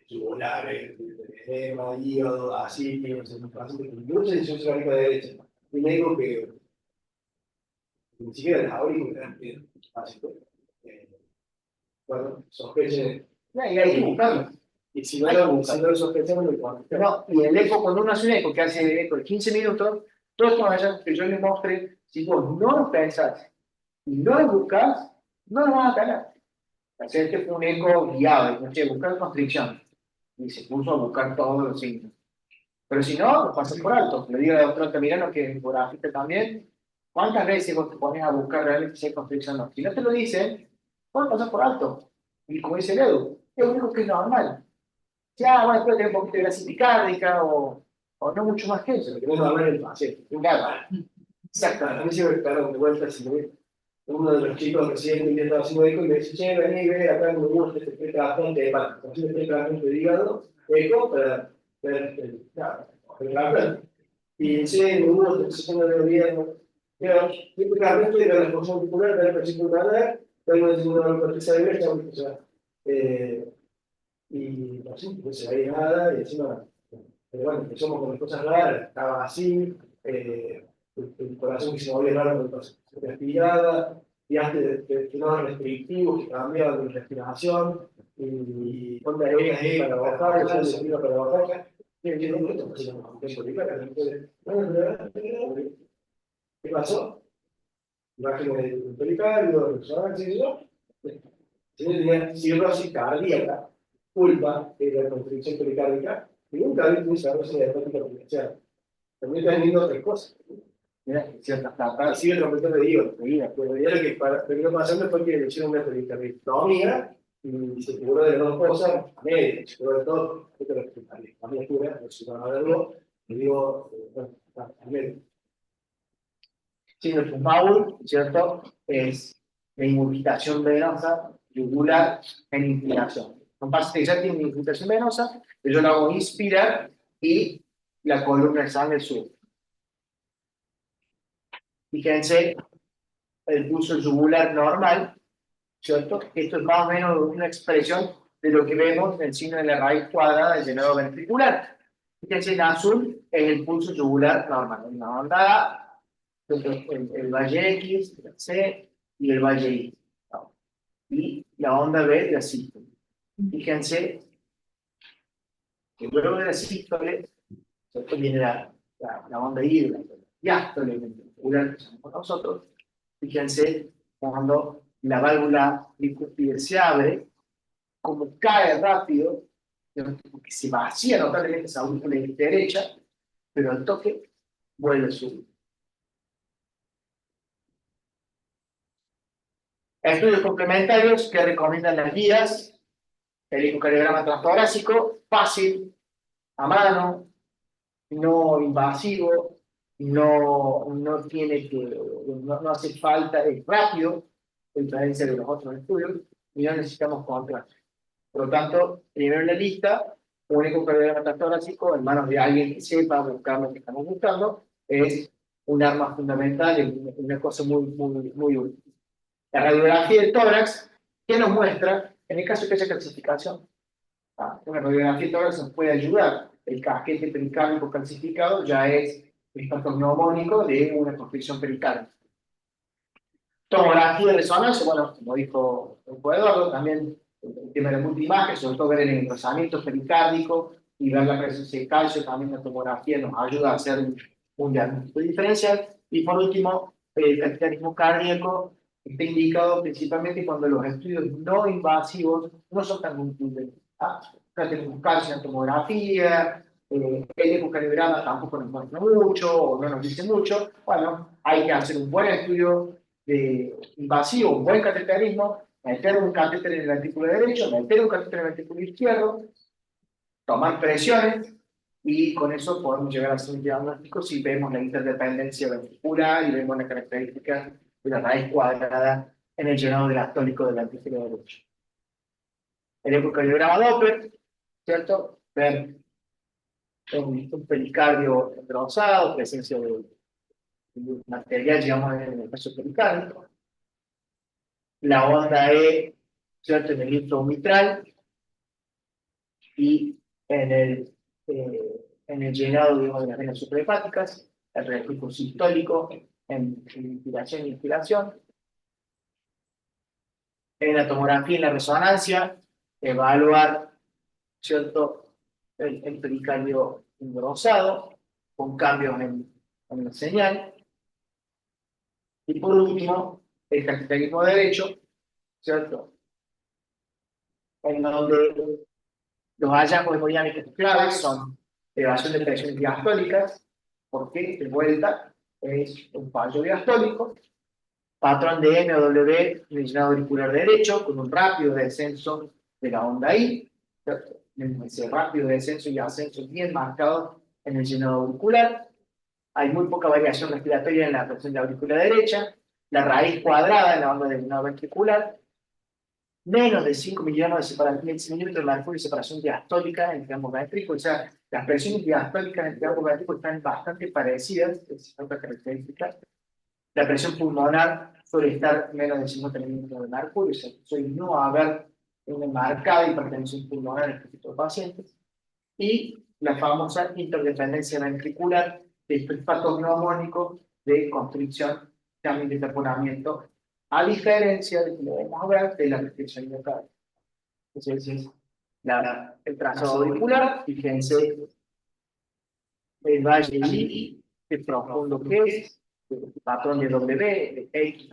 tubulares, edema, hígado, así, tiene un paciente con mucha insuficiencia cardíaca derecha, un eco que ni siquiera las aurículas, bueno, sospechen. Y hay que buscarlo. Y si no lo sospechamos, lo ponemos. No, y el eco, cuando uno hace un eco que hace eco de 15 minutos, todos estos hallazgos que yo les mostré, si vos no los pensás y no los buscás, no los vas a tener. O sea, este fue un eco guiado, y no sé, buscar constricción. Y se puso a buscar todos los signos. Pero si no, lo pasas por alto. Le digo al doctor Altamirano, que es ecografista también, ¿cuántas veces vos te pones a buscar realmente si hay constricción o no? Si no te lo dicen, vos lo pasás por alto. Y como dice el Edu, es lo único que es normal. Ya, bueno, puede tener un poquito de grasa picárdica o no mucho más que eso. Lo que no es normal es el paciente. Claro. Exacto. A mí siempre me claro, de vuelta, si uno de los chicos recién que estaba haciendo eco y me dice, che, vení, ve, acá me gusta, te explica bastante de pan. Entonces me explica bastante de hígado, eco, para ver el y dice, me gusta, que se ponga de gobierno. Pero, típicamente, de la responsabilidad popular, de la presión popular, tengo que una corteza de brecha, o sea, y no sé, no se veía nada, y encima, pero bueno, empezamos con las cosas raras, estaba así, el corazón que se movía raro cuando se respiraba, viajes de no restrictivos que cambian de respiración y ponte ahí para bajar, para bajar. ¿Qué pasó? Imágenes del pericardio, resonancia y eso. Tiene cirrosis cardíaca, culpa de la constricción pericárdica, y nunca había un desarrollo de hepática potencial. También están viendo otras cosas. Mira, ciertas platas, sigue el rompimiento de hígado, pero ya lo que terminó pasando fue que le hicieron una pericardectomía y se curó de las dos cosas a medio, se curó de todo, esto es lo que a mí cura, no sé cómo verlo, y digo, bueno, a medio. Sinus Maul, ¿cierto? Es la inmovilización venosa yugular en inspiración. Un paciente que ya tiene una infiltración venosa, yo lo hago inspirar y la columna de sangre sube. Fíjense, el pulso yugular normal, ¿cierto? Esto es más o menos una expresión de lo que vemos en el signo de la raíz cuadrada del llenado ventricular. Fíjense, en azul es el pulso yugular normal. En la onda A, el valle X, la C y el valle Y. Y la onda B de la sístole. Fíjense que luego de la sístole viene la onda Y, la diástole ventricular que somos nosotros. Fíjense cuando la válvula bicúspide se abre, como cae rápido, porque se vacía notablemente esa aurícula derecha, pero al toque vuelve a subir. Estudios complementarios que recomiendan las guías, el ecocardiograma transtorácico, fácil, a mano, no invasivo, no tiene que, no hace falta, es rápido, en diferencia de los otros estudios, y no necesitamos contraste. Por lo tanto, primero en la lista, un ecocardiograma transtorácico en manos de alguien que sepa buscar lo que estamos buscando, es un arma fundamental, es una cosa muy útil. La radiografía del tórax, ¿qué nos muestra? En el caso de que haya calcificación, una radiografía del tórax nos puede ayudar. El casquete pericárdico calcificado ya es el factor neumónico de una constricción pericárdica. Tomografía de resonancia, bueno, como dijo Eduardo, también el tema de la multiimagen, sobre todo ver el engrosamiento pericárdico y ver la presencia de calcio, también la tomografía nos ayuda a hacer un diagnóstico diferencial. Y por último, el cateterismo cardíaco está indicado principalmente cuando los estudios no invasivos no son tan concluyentes. Tenemos calcio en tomografía, el ecocardiograma tampoco nos muestra mucho o no nos dice mucho. Bueno, hay que hacer un buen estudio invasivo, un buen cateterismo, meter un catéter en el ventrículo derecho, meter un catéter en el ventrículo izquierdo, tomar presiones, y con eso podemos llegar a hacer un diagnóstico si vemos la interdependencia ventricular y vemos las características de la raíz cuadrada en el llenado diastólico del ventrículo derecho. El ecocardiograma Doppler, ¿cierto? Ver un pericardio engrosado, presencia de material, digamos, en el espacio pericárdico. La onda E, ¿cierto? En el intramitral y en el llenado, digamos, de las venas suprahepáticas, el registro sistólico en inspiración e inspiración. En la tomografía y en la resonancia, evaluar, ¿cierto? El pericardio engrosado con cambios en la señal. Y por último, el cateterismo derecho, ¿cierto? En donde los hallazgos hemodinámicos claves son elevación de presiones diastólicas, porque de vuelta es un fallo diastólico, patrón de M o W en el llenado auricular derecho, con un rápido descenso de la onda I, ¿cierto? Ese rápido descenso y ascenso bien marcado en el llenado auricular. Hay muy poca variación respiratoria en la presión de la aurícula derecha, la raíz cuadrada en la onda del llenado ventricular, menos de 5 milímetros de mercurio de separación diastólica entre ambos ventrículos. O sea, las presiones diastólicas entre ambos ventrículos están bastante parecidas, es otra característica. La presión pulmonar suele estar menos de 50 milímetros de mercurio, o sea, suele no haber una marcada hipertensión pulmonar en este tipo de pacientes. Y la famosa interdependencia ventricular de factor neumónico de constricción, también de taponamiento A diferencia de, como vamos a ver, de la restricción local. Entonces, el trazado auricular, fíjense, el valle I, el profundo que es, el patrón de W, de X.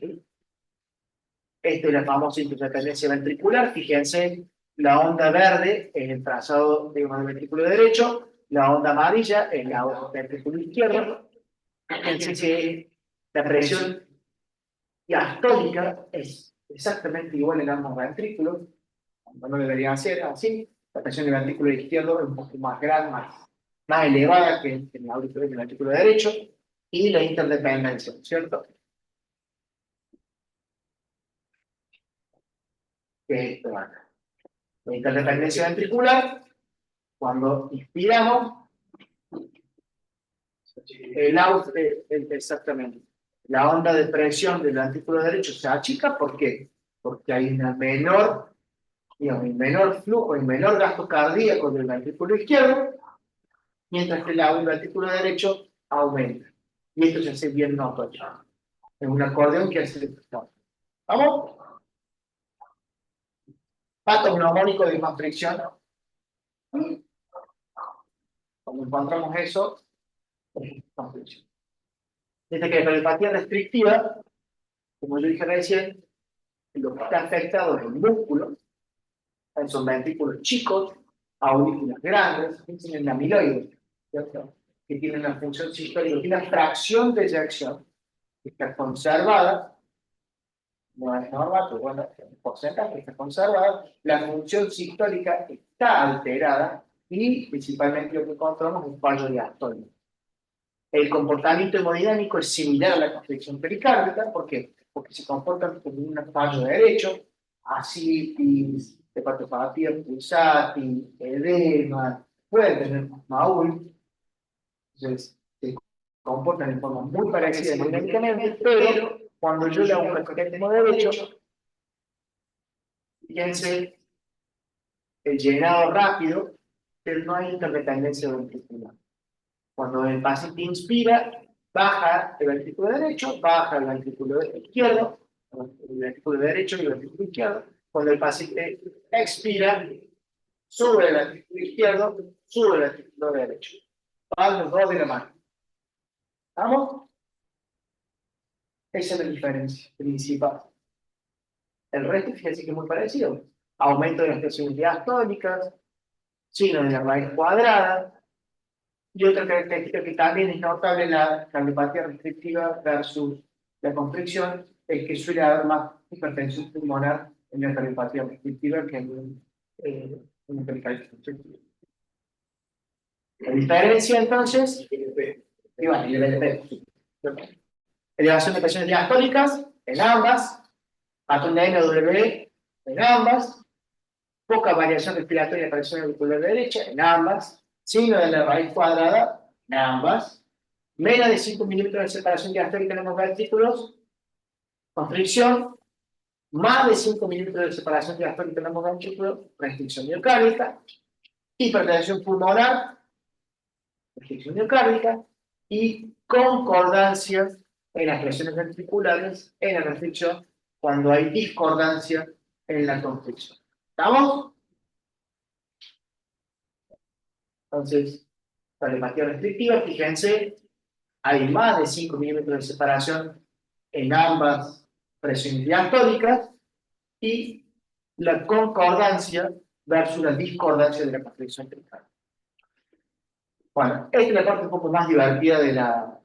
Esta es la famosa interdependencia ventricular. Fíjense, la onda verde es el trazado del ventrículo derecho, la onda amarilla es la onda ventrículo izquierdo. Fíjense que la presión diastólica es exactamente igual en ambos ventrículos, no debería ser así. La presión del ventrículo izquierdo es un poco más grande, más elevada que en el ventrículo derecho, y la interdependencia, ¿cierto? Que es esto acá. La interdependencia ventricular, cuando inspiramos, exactamente, la onda de presión del ventrículo derecho se achica. ¿Por qué? Porque hay una menor, digamos, un menor flujo, un menor gasto cardíaco del ventrículo izquierdo, mientras que el ventrículo derecho aumenta. Y esto se hace bien notorio. Es un acordeón que hace... ¿Vamos? Pato neumónico de más fricción. Cuando encontramos eso, más fricción. Dice que la cardiopatía restrictiva, como yo dije recién, lo que está afectado es el músculo, son ventrículos chicos, aurículas grandes, tienen la amiloide, ¿cierto? Que tienen una función sistólica, tiene una fracción de eyección que está conservada, no es normal, pero bueno, el porcentaje está conservado, la función sistólica está alterada y principalmente lo que encontramos es un fallo diastólico. El comportamiento hemodinámico es similar a la constricción pericárdica. ¿Por qué? Porque se comportan como un fallo derecho, ascitis, hepatopatía pulsátil, edema, pueden tener MAUL. Entonces, se comportan de forma muy parecida hemodinámicamente, pero cuando yo le hago un cateterismo derecho, fíjense el llenado rápido, pero no hay interdependencia ventricular. Cuando el paciente inspira, baja el ventrículo derecho, baja el ventrículo izquierdo, el ventrículo derecho y el ventrículo izquierdo. Cuando el paciente expira, sube el ventrículo izquierdo, sube el ventrículo derecho. Van los dos de la mano. ¿Vamos? Esa es la diferencia principal. El resto, fíjense que es muy parecido. Aumento de las presiones diastólicas, signo de la raíz cuadrada. Y otra característica que también es notable en la cardiopatía restrictiva versus la constricción es que suele haber más hipertensión pulmonar en la cardiopatía restrictiva que en la pericarditis constrictiva. La diferencia entonces, y bueno, y el LP. Elevación de presiones diastólicas en ambas, patrón de NW en ambas, poca variación respiratoria de presión auricular derecha en ambas, signo de la raíz cuadrada en ambas, menos de 5 milímetros de separación diastólica en ambos ventrículos, constricción, más de 5 milímetros de separación diastólica en ambos ventrículos, restricción miocárdica, hipertensión pulmonar, restricción miocárdica, y concordancia en las presiones ventriculares, en la restricción, cuando hay discordancia en la constricción. ¿Estamos? Entonces, cardiopatía restrictiva, fíjense, hay más de 5 milímetros de separación en ambas presiones diastólicas y la concordancia versus la discordancia de la constricción pericárdica. Bueno, esta es la parte un poco más divertida de la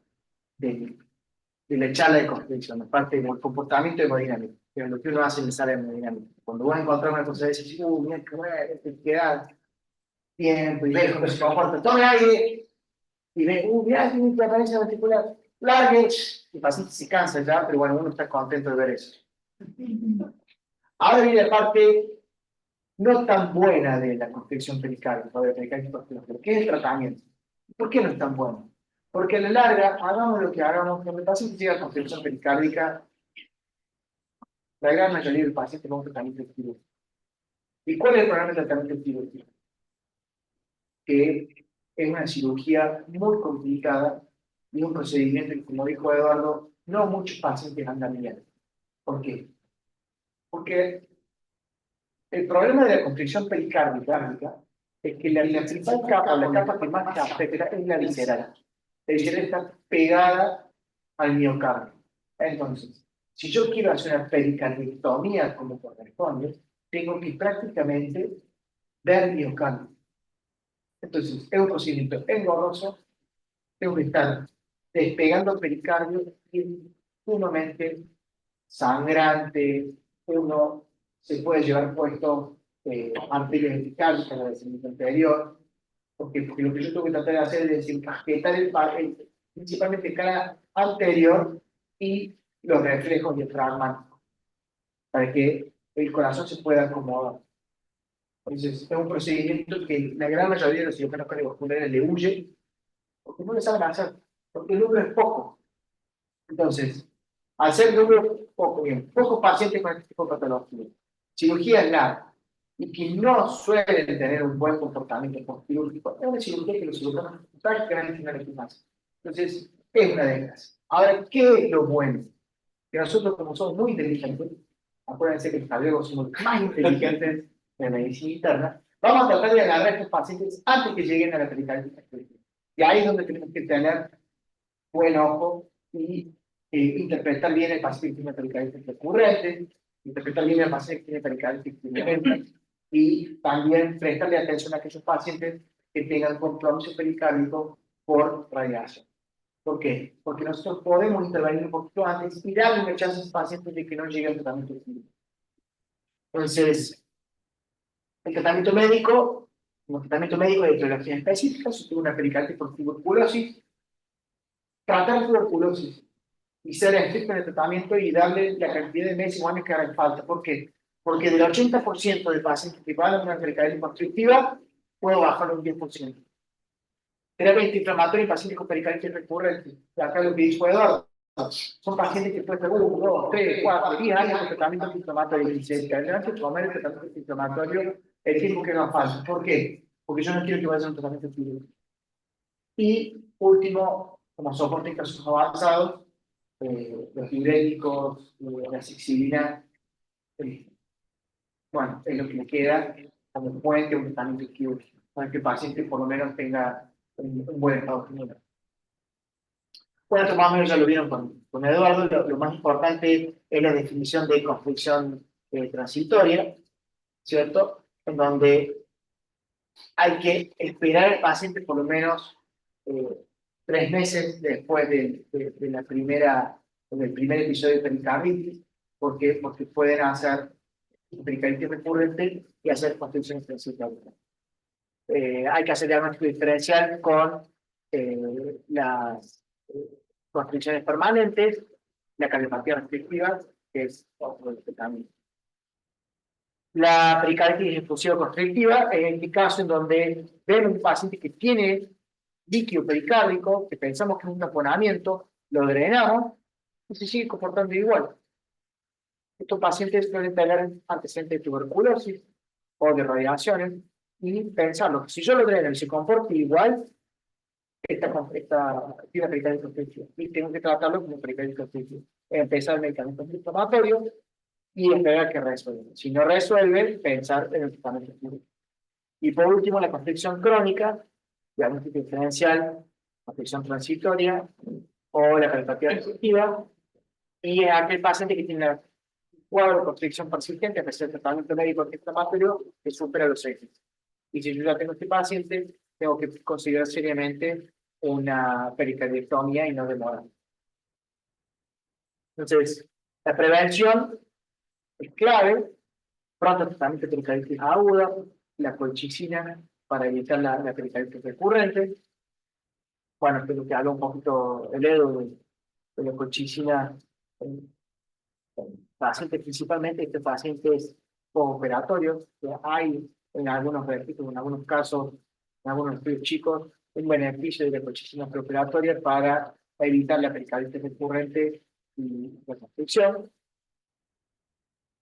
charla de constricción, la parte del comportamiento hemodinámico, que es lo que uno hace en el sala hemodinámica. Cuando vas a encontrar una cosa de ese, mira qué bueno, te queda tiempo, y ves cómo se comporta, tome aire, y ves, mira, tiene interferencia ventricular, largue, y el paciente se cansa ya, pero bueno, uno está contento de ver eso. Ahora viene la parte no tan buena de la constricción pericárdica, ¿qué es el tratamiento? ¿Por qué no es tan bueno? Porque a la larga, hagamos lo que hagamos, cuando el paciente llega a constricción pericárdica, la gran mayoría del paciente va a un tratamiento quirúrgico. ¿Y cuál es el programa de tratamiento quirúrgico? Que es una cirugía muy complicada y un procedimiento que, como dijo Eduardo, no muchos pacientes andan bien. ¿Por qué? Porque el problema de la constricción pericárdica es que la principal capa, la capa que más te afecta es la visceral. La visceral está pegada al miocardio. Entonces, si yo quiero hacer una pericardectomía como corresponde, tengo que prácticamente ver miocardio. Entonces, es un procedimiento engorroso, tengo que estar despegando el pericardio y es sumamente sangrante, uno se puede llevar puesto arterias epicárdicas, la del anterior, porque lo que yo tengo que tratar de hacer es desencajetar principalmente el cara anterior y los reflejos diafragmáticos, para que el corazón se pueda acomodar. Entonces, es un procedimiento que la gran mayoría de los cirujanos cardiovasculares le huyen, porque no le saben hacer, porque el número es poco. Entonces, al ser el número poco, bien, pocos pacientes con este tipo de patología, cirugía larga, y que no suelen tener un buen comportamiento postquirúrgico, es una cirugía que los cirujanos prácticamente no les hacen. Entonces, es una de ellas. Ahora, ¿qué es lo bueno? Que nosotros, como somos muy inteligentes, acuérdense que los cardiólogos somos más inteligentes de la medicina interna, vamos a tratar de agarrar a estos pacientes antes que lleguen a la pericardía. Y ahí es donde tenemos que tener buen ojo y interpretar bien el paciente que tiene pericarditis recurrente, interpretar bien el paciente que tiene pericarditis recurrente, y también prestarle atención a aquellos pacientes que tengan compromiso pericárdico por radiación. ¿Por qué? Porque nosotros podemos intervenir un poquito antes y darle una chance a esos pacientes de que no lleguen al tratamiento clínico. Entonces, el tratamiento médico, como tratamiento médico de etiología específica, si tuvo una pericarditis por tuberculosis, tratar la tuberculosis y ser estricto en el tratamiento y darle la cantidad de meses o años que haga falta. ¿Por qué? Porque del 80% de pacientes que van a una pericarditis constrictiva, puedo bajarlo un 10%. Terapia antiinflamatoria en pacientes con pericarditis recurrente. Acá lo que dijo Eduardo, son pacientes que pueden estar 1, 2, 3, 4, 10 años con tratamiento antiinflamatorio y se encargan de tomar el tratamiento antiinflamatorio el tiempo que nos falta. ¿Por qué? Porque yo no quiero que vaya a un tratamiento quirúrgico. Y último, como soporte en casos avanzados, los diuréticos, la amoxicilina, bueno, es lo que le queda como puente a un tratamiento quirúrgico, para que el paciente por lo menos tenga un buen estado general. Bueno, esto más o menos ya lo vieron con Eduardo, lo más importante es la definición de constricción transitoria, ¿cierto? En donde hay que esperar al paciente por lo menos 3 meses después del primer episodio de pericarditis, porque pueden hacer pericarditis recurrente y hacer constricciones transitorias. Hay que hacer diagnóstico diferencial con las constricciones permanentes, la cardiopatía restrictiva, que es otro de este camino. La pericarditis efusiva constrictiva es el caso en donde vemos un paciente que tiene líquido pericárdico, que pensamos que es un taponamiento, lo drenamos y se sigue comportando igual. Estos pacientes suelen tener antecedentes de tuberculosis o de radiaciones y pensarlo, si yo lo dreno y se comporta igual, esta tiene pericarditis constrictiva y tengo que tratarlo como pericarditis constrictiva. Empezar el medicamento inflamatorio y esperar que resuelva. Si no resuelve, pensar en el tratamiento quirúrgico. Y por último, la constricción crónica, diagnóstico diferencial, constricción transitoria o la cardiopatía restrictiva, y aquel paciente que tiene un cuadro de constricción persistente, a pesar del tratamiento médico antiinflamatorio, que supera los 6 meses. Y si yo ya tengo este paciente, tengo que considerar seriamente una pericardiectomía y no demorar. Entonces, la prevención es clave, pronto tratamiento de pericarditis aguda, la colchicina para evitar la pericarditis recurrente. Bueno, espero que hable un poquito el Edu de la colchicina en pacientes, principalmente este pacientes postoperatorios, que hay en algunos registros, en algunos casos, en algunos estudios chicos, un beneficio de la colchicina preoperatoria para evitar la pericarditis recurrente y la constricción.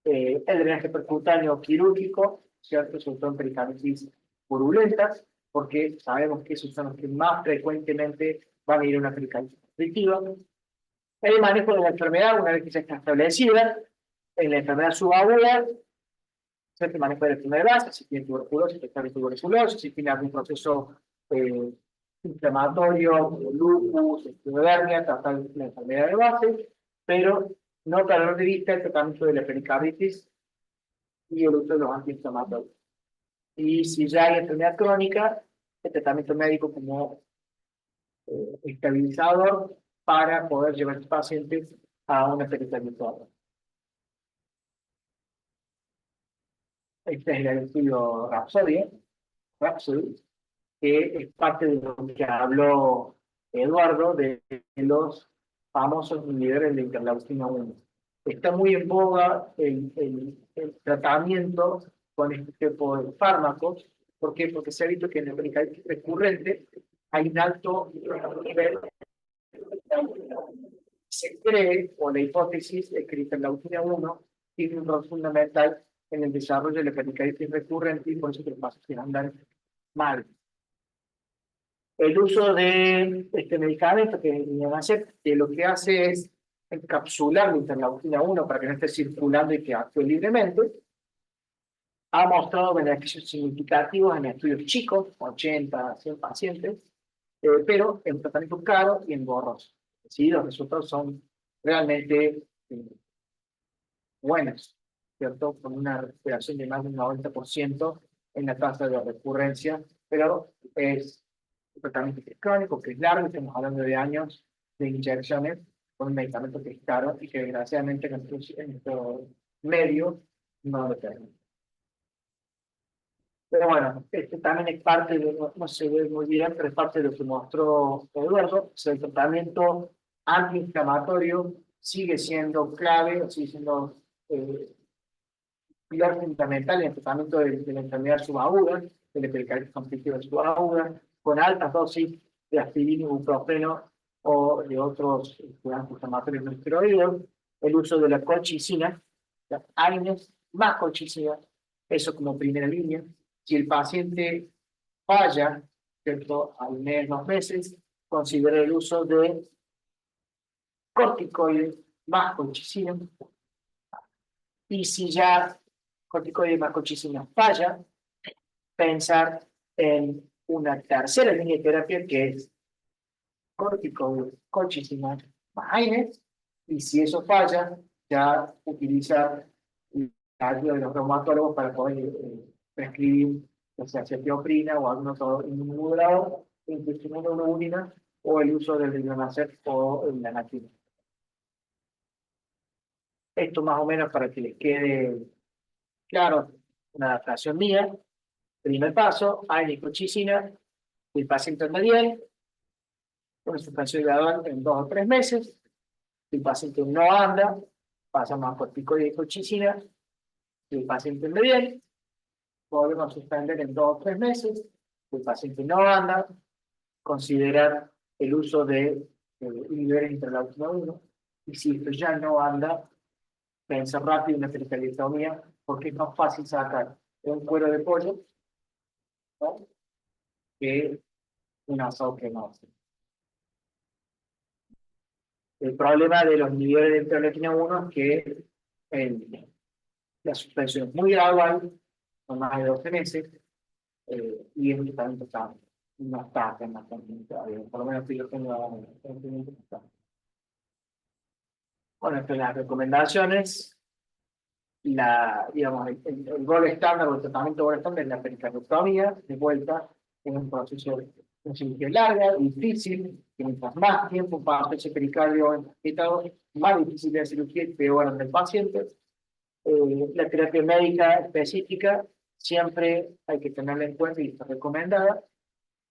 El drenaje percutáneo quirúrgico, ¿cierto? Sobre todo en pericarditis purulentas, porque sabemos que esos son los que más frecuentemente van a ir a una pericarditis constrictiva. El manejo de la enfermedad, una vez que ya está establecida, En la enfermedad subaguda, se manejo de la enfermedad base, si tiene tuberculosis, si tiene algún proceso inflamatorio, lupus, esclerodermia, tratar la enfermedad de base, pero no perder de vista el tratamiento de la pericarditis y el uso de los antiinflamatorios. Y si ya hay enfermedad crónica, el tratamiento médico como estabilizador para poder llevar al paciente a una pericarditis. Este es el estudio Rhapsody, que es parte de lo que habló Eduardo de los famosos inhibidores de interleucina 1. Está muy en boga el tratamiento con este tipo de fármacos. ¿Por qué? Porque se ha visto que en la pericarditis recurrente hay un alto nivel. Se cree, o la hipótesis, es que la interleucina 1 tiene un rol fundamental en el desarrollo de la pericarditis recurrente y por eso que los pacientes andan mal. El uso de este medicamento que lo que hace es encapsular la interleucina 1 para que no esté circulando y que actúe libremente. Ha mostrado beneficios significativos en estudios chicos, 80, 100 pacientes, pero en tratamiento caro y engorroso. Sí, los resultados son realmente buenos, ¿cierto? Con una recuperación de más de un 90% en la tasa de recurrencia, pero es un tratamiento que es crónico, que es largo, estamos hablando de años de inyecciones con un medicamento que es caro y que desgraciadamente en nuestro medio no lo tenemos. Pero bueno, este también es parte de, no se ve muy bien, pero es parte de lo que mostró Eduardo. O sea, el tratamiento antiinflamatorio sigue siendo clave, sigue siendo pilar fundamental en el tratamiento de la enfermedad subaguda, de la pericarditis conflictiva subaguda, con altas dosis de aspirina, ibuprofeno o de otros antiinflamatorios no esteroideos, el uso de la colchicina, las AINES más colchicina, eso como primera línea. Si el paciente falla, ¿cierto?, al mes, 2 meses, considera el uso de corticoides más colchicina. Y si ya corticoides más colchicina falla, pensar en una tercera línea de terapia que es corticoides, colchicina más AINES. Y si eso falla, ya utilizar la ayuda de los reumatólogos para poder prescribir ya sea cetioprina o algún otro inmunomodulador, incluso inmunoglobulina, o el uso del rimonacet o el anatina. Esto más o menos para que les quede claro, una adaptación mía. Primer paso, hay colchicina, el paciente anda bien, una suspensión gradual en 2 o 3 meses. Si el paciente no anda, pasamos a corticoides y colchicina. Si el paciente anda bien, volvemos a suspender en 2 o 3 meses. Si el paciente no anda, considerar el uso de inhibidores de interleucina 1. Y si esto ya no anda, pensar rápido en una pericardiectomía, porque es más fácil sacar un cuero de pollo, ¿no?, que un asado quemado. El problema de los inhibidores de interleucina 1 es que la suspensión es muy gradual, con más de 12 meses, y el tratamiento no está en la todavía, por lo menos yo tengo conocimiento. Bueno, entre las recomendaciones, digamos, el gol estándar o el tratamiento gol estándar es la pericardiectomía, de vuelta, en un proceso de cirugía larga, difícil, que mientras más tiempo pasa ese pericardio inquietado, más difícil es la cirugía y peor anda el paciente. La terapia médica específica siempre hay que tenerla en cuenta y está recomendada.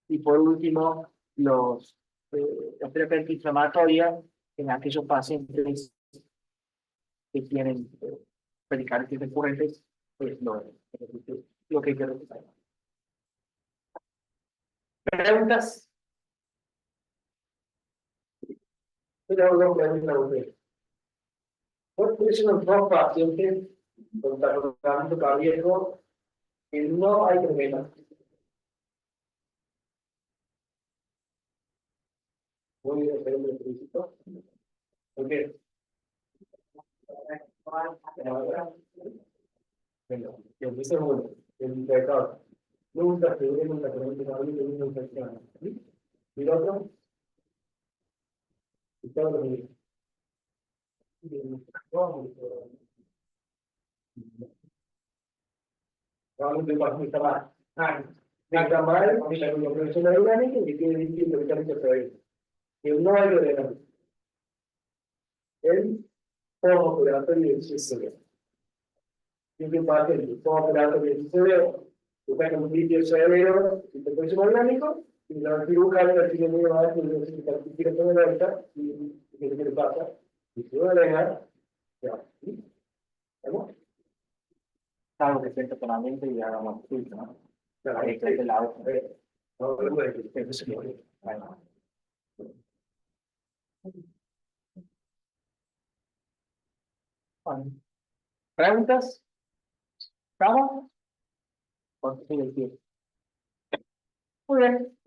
Y por último, la terapia antiinflamatoria en aquellos pacientes que tienen pericarditis recurrentes, pues lo que hay que realizar. ¿Preguntas? Pero una pregunta usted. ¿Por qué son 2 pacientes con tratamiento cardíaco que no hay problema? Muy bien, pero me felicito. ¿Por qué? El segundo, el indicador. Nunca se ve nunca una infección. Y el otro, y todo lo mismo. Vamos a partir más. Nada mal, la profesión orgánica que tiene distinto que está hecho que no hay ordenamiento. El postoperatorio del CCD. ¿Y qué pasa? El postoperatorio del CCD, que está con un litio severo, infección orgánico, y la cirujana la tiene muy mal, que necesita que quiere poner alta, y ¿qué le pasa? Y se va a drenar, ya. ¿Vamos? Algo que siento con la mente y hagamos filtro, ¿no? Claro, Ahí está el lado. no, no puede que eso se muere. ¿Preguntas? ¿Estamos? ¿Cuánto tiene el tiempo? Muy bien.